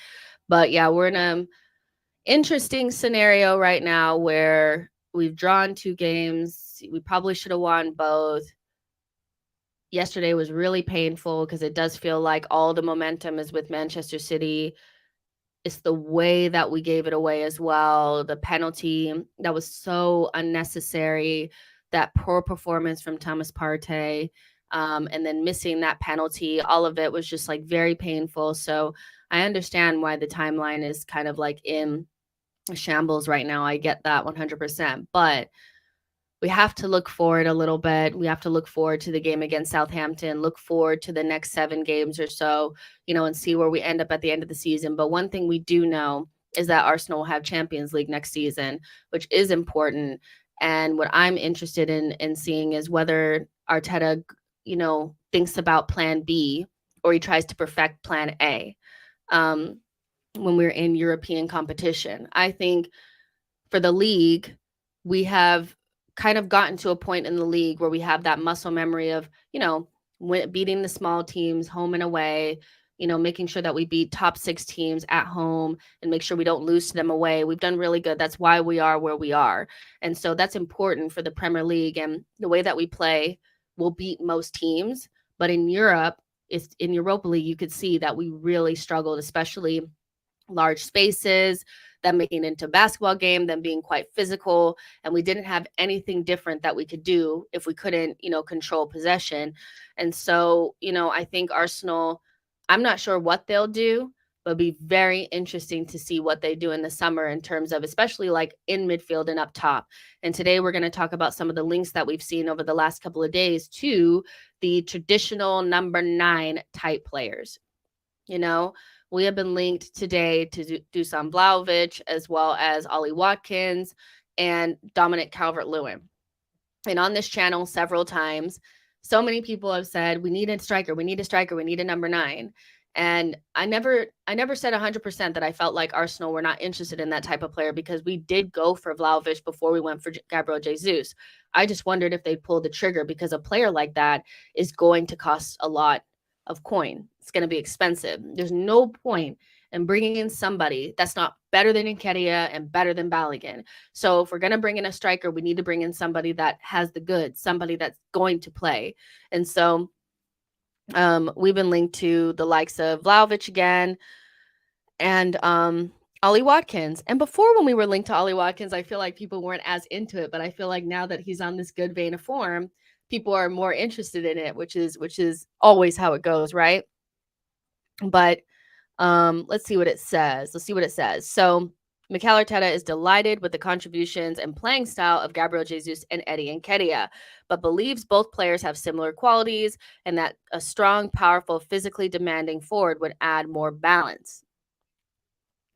But yeah, we're in a interesting scenario right now where we've drawn 2 games. We probably should have won both. Yesterday was really painful because it does feel like all the momentum is with Manchester City. It's the way that we gave it away as well. The penalty that was so unnecessary, that poor performance from Thomas Partey, and then missing that penalty. All of it was just like very painful. So I understand why the timeline is kind of like in shambles right now. I get that 100%. But we have to look forward a little bit. We have to look forward to the game against Southampton, look forward to the next 7 games or so, and see where we end up at the end of the season. But one thing we do know is that Arsenal will have Champions League next season, which is important. And what I'm interested in seeing is whether Arteta, thinks about plan B or he tries to perfect plan A when we're in European competition. I think for the league, we have kind of gotten to a point in the league where we have that muscle memory of, beating the small teams home and away, making sure that we beat top 6 teams at home and make sure we don't lose to them away. We've done really good. That's why we are where we are. And so that's important for the Premier League. And the way that we play, we'll beat most teams. But in Europe, in Europa League, you could see that we really struggled, especially large spaces, them making it into a basketball game, them being quite physical. And we didn't have anything different that we could do if we couldn't, control possession. And so, I think Arsenal, I'm not sure what they'll do, but it'll be very interesting to see what they do in the summer in terms of especially like in midfield and up top. And today we're going to talk about some of the links that we've seen over the last couple of days to the traditional number 9 type players. We have been linked today to Dusan Vlahovic as well as Ollie Watkins and Dominic Calvert-Lewin. And on this channel several times, so many people have said, we need a striker, we need a striker, we need a number 9. And I never said 100% that I felt like Arsenal were not interested in that type of player because we did go for Vlahovic before we went for Gabriel Jesus. I just wondered if they'd pull the trigger because a player like that is going to cost a lot of coin. It's going to be expensive. There's no point in bringing in somebody that's not better than Nketiah and better than Balogun. So if we're going to bring in a striker, we need to bring in somebody that has the goods, somebody that's going to play. And so we've been linked to the likes of Vlahovic again and Ollie Watkins. And before, when we were linked to Ollie Watkins, I feel like people weren't as into it, but I feel like now that he's on this good vein of form, people are more interested in it, which is always how it goes, right? But let's see what it says. So Mikel Arteta is delighted with the contributions and playing style of Gabriel Jesus and Eddie Nketiah, but believes both players have similar qualities and that a strong, powerful, physically demanding forward would add more balance.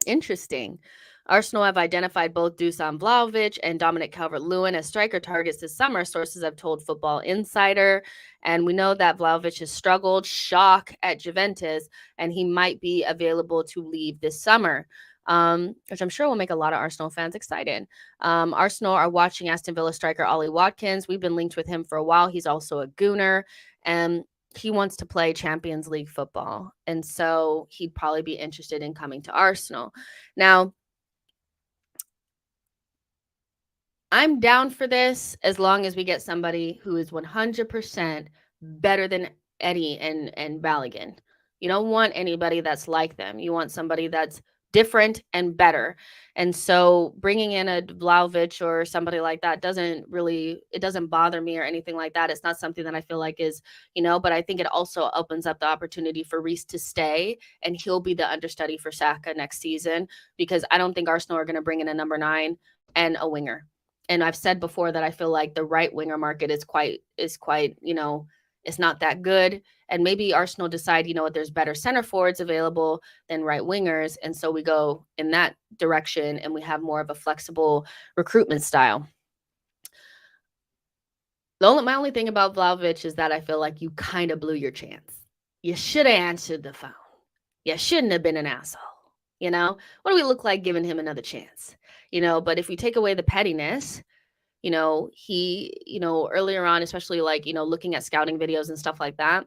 Interesting. Arsenal have identified both Dusan Vlahovic and Dominic Calvert-Lewin as striker targets this summer, sources have told Football Insider. And we know that Vlahovic has struggled, shock at Juventus, and he might be available to leave this summer, which I'm sure will make a lot of Arsenal fans excited. Arsenal are watching Aston Villa striker Ollie Watkins. We've been linked with him for a while. He's also a Gooner, and he wants to play Champions League football. And so he'd probably be interested in coming to Arsenal. Now, I'm down for this as long as we get somebody who is 100% better than Eddie and Balogun. You don't want anybody that's like them. You want somebody that's different and better. And so bringing in a Vlahovic or somebody like that doesn't bother me or anything like that. It's not something that I feel like is, but I think it also opens up the opportunity for Reece to stay and he'll be the understudy for Saka next season, because I don't think Arsenal are going to bring in a number 9 and a winger. And I've said before that I feel like the right winger market is quite, it's not that good. And maybe Arsenal decide, there's better center forwards available than right wingers. And so we go in that direction and we have more of a flexible recruitment style. My only thing about Vlahovic is that I feel like you kind of blew your chance. You should have answered the phone. You shouldn't have been an asshole. What do we look like giving him another chance? But if we take away the pettiness, he, earlier on, especially like, looking at scouting videos and stuff like that,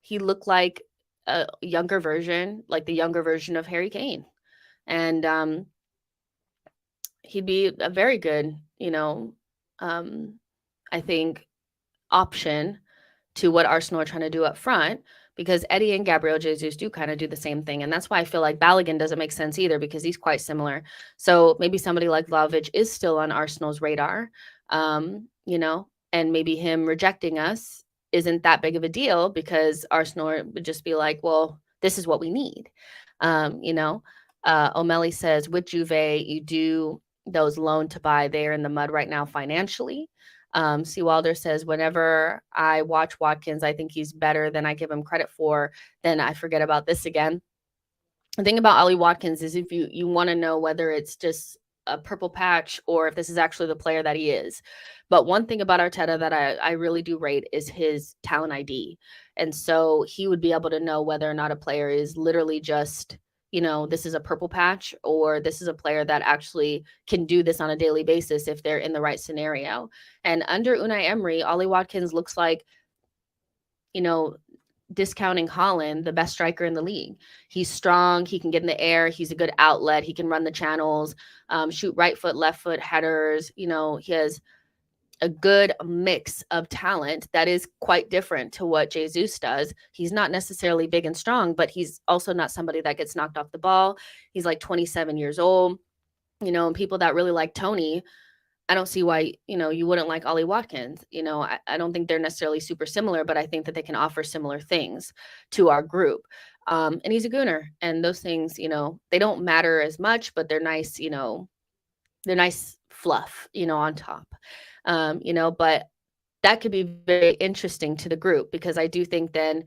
he looked like a younger version, like the younger version of Harry Kane. And he'd be a very good, I think, option to what Arsenal are trying to do up front, because Eddie and Gabriel Jesus do kind of do the same thing. And that's why I feel like Balogun doesn't make sense either, because he's quite similar. So maybe somebody like Vlahovic is still on Arsenal's radar, and maybe him rejecting us isn't that big of a deal, because Arsenal would just be like, well, this is what we need. O'Malley says, with Juve, you do those loan to buy. They're in the mud right now financially. C. Wilder says, whenever I watch Watkins, I think he's better than I give him credit for. Then I forget about this again. The thing about Ollie Watkins is, if you want to know whether it's just a purple patch or if this is actually the player that he is. But one thing about Arteta that I really do rate is his talent ID. And so he would be able to know whether or not a player is literally just, this is a purple patch, or this is a player that actually can do this on a daily basis if they're in the right scenario. And under Unai Emery, Ollie Watkins looks like, discounting Haaland, the best striker in the league. He's strong. He can get in the air. He's a good outlet. He can run the channels, shoot right foot, left foot headers. He has a good mix of talent that is quite different to what Jesus does. He's not necessarily big and strong, but he's also not somebody that gets knocked off the ball. He's like 27 years old, and people that really like Tony, I don't see why, you wouldn't like Ollie Watkins. I don't think they're necessarily super similar, but I think that they can offer similar things to our group. And he's a gooner, and those things, they don't matter as much, but they're nice, they're nice fluff, on top. But that could be very interesting to the group, because I do think then,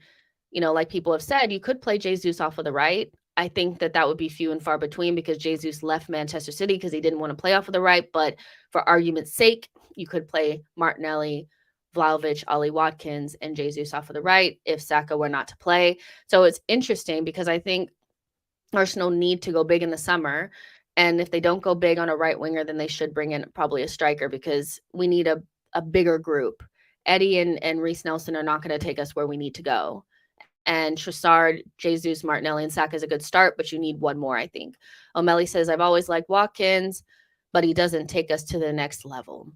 like people have said, you could play Jesus off of the right. I think that would be few and far between, because Jesus left Manchester City because he didn't want to play off of the right. But for argument's sake, you could play Martinelli, Vlahovic, Ollie Watkins, and Jesus off of the right if Saka were not to play. So it's interesting, because I think Arsenal need to go big in the summer. And if they don't go big on a right winger, then they should bring in probably a striker, because we need a bigger group. Eddie and Reece Nelson are not going to take us where we need to go. And Trossard, Jesus, Martinelli, and Saka is a good start, but you need one more, I think. O'Malley says, I've always liked Watkins, but he doesn't take us to the next level.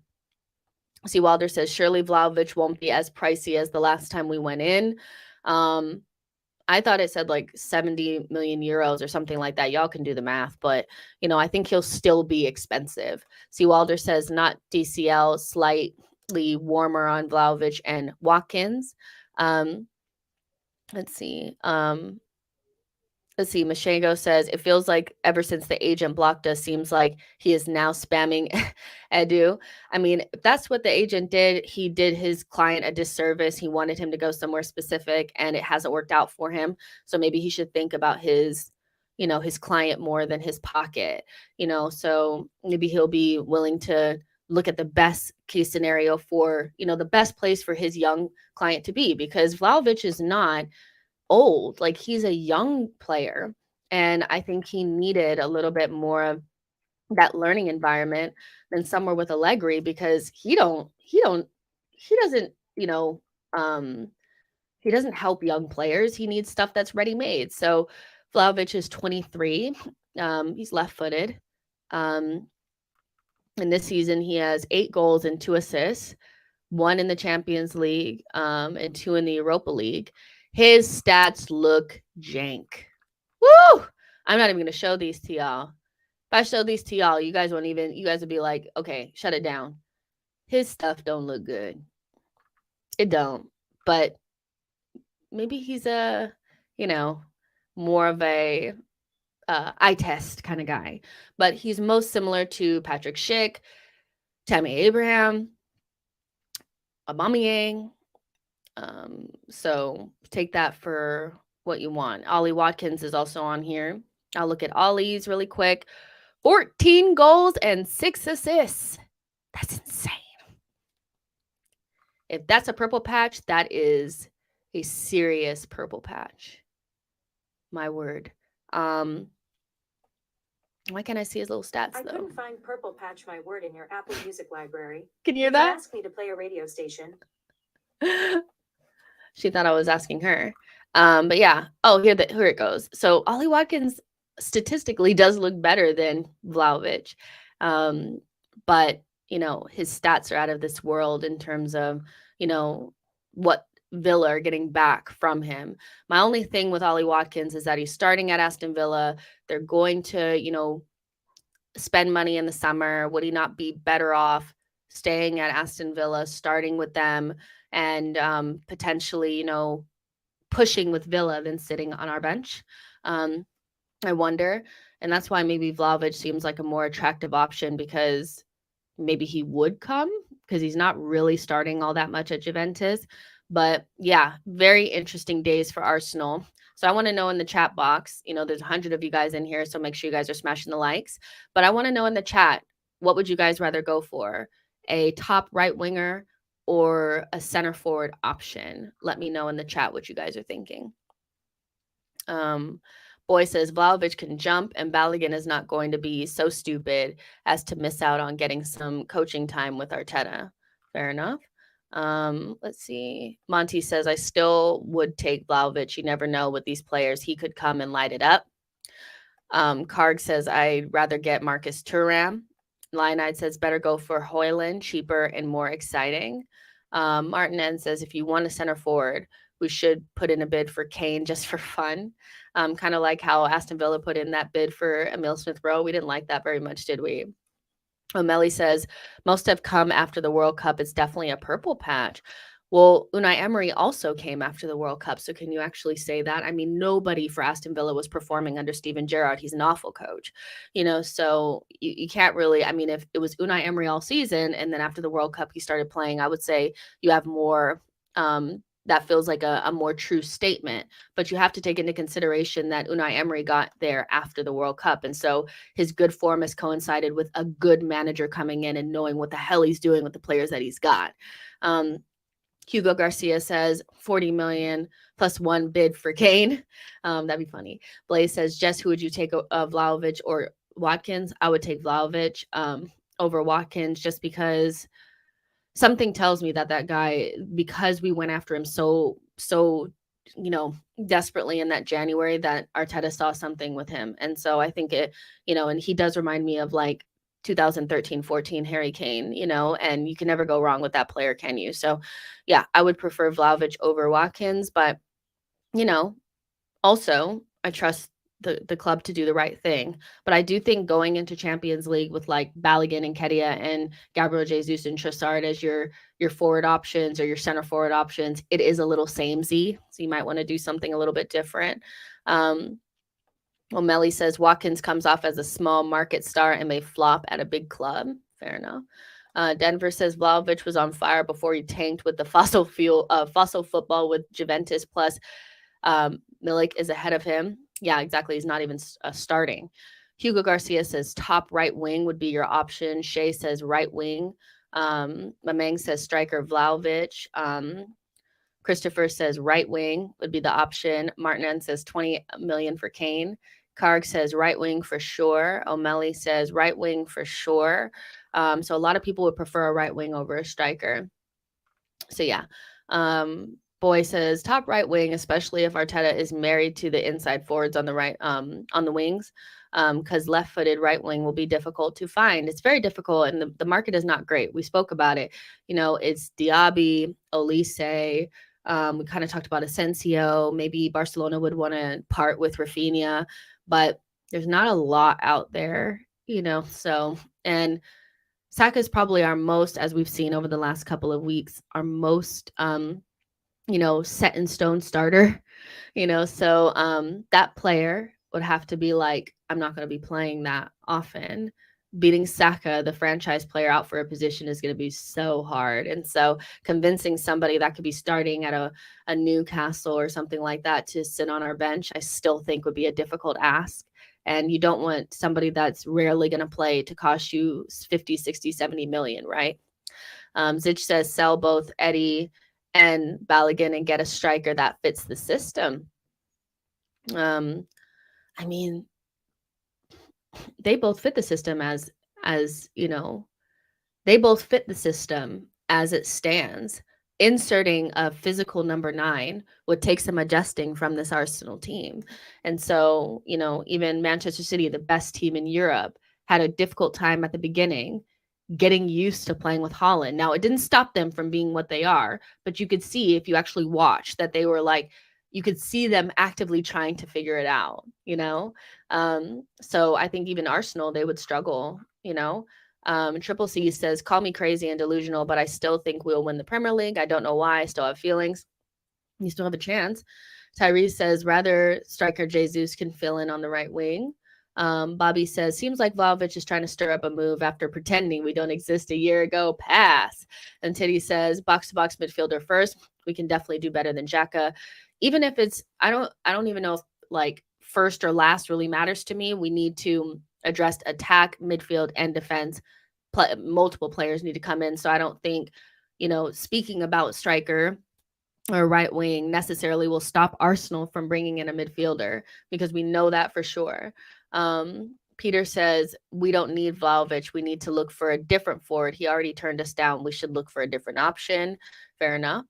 C. Wilder says, surely Vlahovic won't be as pricey as the last time we went in. I thought it said like 70 million euros or something like that. Y'all can do the math, but, I think he'll still be expensive. C. Wilder says, not DCL, slightly warmer on Vlahovic and Watkins. Let's see. Mashego says, it feels like ever since the agent blocked us, seems like he is now spamming Edu. I mean, if that's what the agent did, he did his client a disservice. He wanted him to go somewhere specific, and it hasn't worked out for him. So maybe he should think about his client more than his pocket, so maybe he'll be willing to look at the best case scenario for, the best place for his young client to be, because Vlahovic is not old. Like, he's a young player, and I think he needed a little bit more of that learning environment than somewhere with Allegri, because he doesn't, he doesn't help young players. He needs stuff that's ready-made. So Vlahovic is 23. He's left-footed. In this season, he has 8 goals and 2 assists, 1 in the Champions League, and 2 in the Europa League. His stats look jank. Woo! I'm not even going to show these to y'all. If I show these to y'all, you guys would be like, okay, shut it down. His stuff don't look good. It don't. But maybe he's a, more of a eye test kind of guy. But he's most similar to Patrick Schick, Tammy Abraham, Aubameyang. So take that for what you want. Ollie Watkins is also on here. I'll look at Ollie's really quick. 14 goals and 6 assists. That's insane. If that's a purple patch, that is a serious purple patch. My word. Why can't I see his little stats, I though? couldn't find Purple Patch My Word in your Apple Music library. Can you You hear can that? ask me to play a radio station. She thought I was asking her. But yeah. Oh, here it goes. So Ollie Watkins statistically does look better than Vlahovic. But, his stats are out of this world in terms of, what Villa are getting back from him. My only thing with Ollie Watkins is that he's starting at Aston Villa. They're going to, spend money in the summer. Would he not be better off staying at Aston Villa, starting with them, and potentially, pushing with Villa than sitting on our bench? Um, I wonder. And that's why maybe Vlahovic seems like a more attractive option, because maybe he would come, because he's not really starting all that much at Juventus. But yeah, very interesting days for Arsenal. So I want to know in the chat box, there's 100 of you guys in here, so make sure you guys are smashing the likes. But I want to know in the chat, what would you guys rather go for? A top right winger or a center forward option? Let me know in the chat what you guys are thinking. Boy says Vlahovic can jump, and Balogun is not going to be so stupid as to miss out on getting some coaching time with Arteta. Fair enough. Let's see. Monty says, I still would take Vlahovic. You never know with these players. He could come and light it up. Karg says, I'd rather get Marcus Thuram. Lionide says, better go for Hoyland, cheaper and more exciting. Martin N says, if you want a center forward, we should put in a bid for Kane just for fun. Kind of like how Aston Villa put in that bid for Emile Smith-Rowe. We didn't like that very much, did we? O'Malley says, most have come after the World Cup. It's definitely a purple patch. Well, Unai Emery also came after the World Cup. So can you actually say that? I mean, nobody for Aston Villa was performing under Steven Gerrard. He's an awful coach, so you can't really, I mean, if it was Unai Emery all season and then after the World Cup he started playing, I would say you have more, that feels like a more true statement. But you have to take into consideration that Unai Emery got there after the World Cup. And so his good form has coincided with a good manager coming in and knowing what the hell he's doing with the players that he's got. Hugo Garcia says 40 million plus one bid for Kane. That'd be funny. Blaze says, Jess, who would you take, Vlahovic or Watkins? I would take Vlahovic over Watkins, just because something tells me that guy, because we went after him so desperately in that January, that Arteta saw something with him. And so I think it, and he does remind me of like 2013-14 Harry Kane, and you can never go wrong with that player, can you? So yeah, I would prefer Vlahovic over Watkins, but also I trust the club to do the right thing. But I do think going into Champions League with like Balogun and Kedia and Gabriel Jesus and Trossard as your forward options or your center forward options, it is a little samey. So you might want to do something a little bit different. Melly says Watkins comes off as a small market star and may flop at a big club. Fair enough. Denver says Vlahovic was on fire before he tanked with the fossil football with Juventus. Plus, Milik is ahead of him. Yeah, exactly. He's not even starting. Hugo Garcia says top right wing would be your option. Shay says right wing. Mamang says striker Vlahovic. Christopher says right wing would be the option. Martin says 20 million for Kane. Karg says right wing for sure. O'Malley says right wing for sure. So a lot of people would prefer a right wing over a striker. So yeah. Boy says top right wing, especially if Arteta is married to the inside forwards on the right, on the wings, because left-footed right wing will be difficult to find. It's very difficult, and the market is not great. We spoke about it. It's Diaby, Olise. We kind of talked about Asensio. Maybe Barcelona would want to part with Rafinha, but there's not a lot out there, So, and Saka is probably our most, as we've seen over the last couple of weeks, our most, set in stone starter, So that player would have to be like, I'm not going to be playing that often. Beating Saka, the franchise player, out for a position is going to be so hard. And so convincing somebody that could be starting at a Newcastle or something like that to sit on our bench, I still think would be a difficult ask. And you don't want somebody that's rarely going to play to cost you 50, 60, 70 million, right? Zich says sell both Eddie and Balogun and get a striker that fits the system. I mean, they both fit the system they both fit the system as it stands. Inserting a physical number 9 would take some adjusting from this Arsenal team. And so, even Manchester City, the best team in Europe, had a difficult time at the beginning getting used to playing with Holland. Now, it didn't stop them from being what they are, but you could see if you actually watched that they were like, you could see them actively trying to figure it out, So I think even Arsenal, they would struggle. Triple C says, call me crazy and delusional, but I still think we'll win the Premier League. I don't know why. I still have feelings. You still have a chance. Tyrese says, rather striker Jesus can fill in on the right wing. Bobby says, seems like Vlahovic is trying to stir up a move after pretending we don't exist a year ago. Pass. And Titty says, box-to-box midfielder first. We can definitely do better than Xhaka. Even if it's, I don't even know if like first or last really matters to me. We need to address attack, midfield, and defense. Multiple players need to come in. So I don't think, speaking about striker or right wing necessarily will stop Arsenal from bringing in a midfielder, because we know that for sure. Peter says, we don't need Vlahovic. We need to look for a different forward. He already turned us down. We should look for a different option. Fair enough.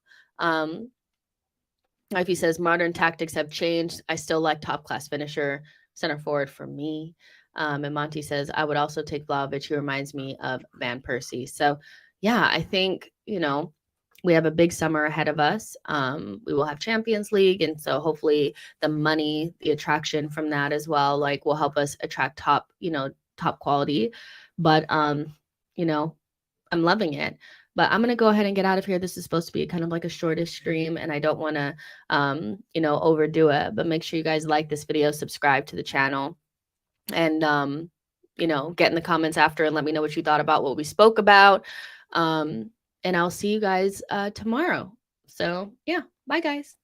Ify says, modern tactics have changed. I still like top class finisher, center forward for me. And Monty says, I would also take Vlahovic. He reminds me of Van Persie. So yeah, I think, we have a big summer ahead of us. We will have Champions League. And so hopefully the money, the attraction from that as well, like will help us attract top quality. But, I'm loving it. But I'm going to go ahead and get out of here. This is supposed to be kind of like a shortish stream, and I don't want to, overdo it. But make sure you guys like this video, subscribe to the channel, and, get in the comments after and let me know what you thought about what we spoke about. And I'll see you guys tomorrow. So yeah, bye guys.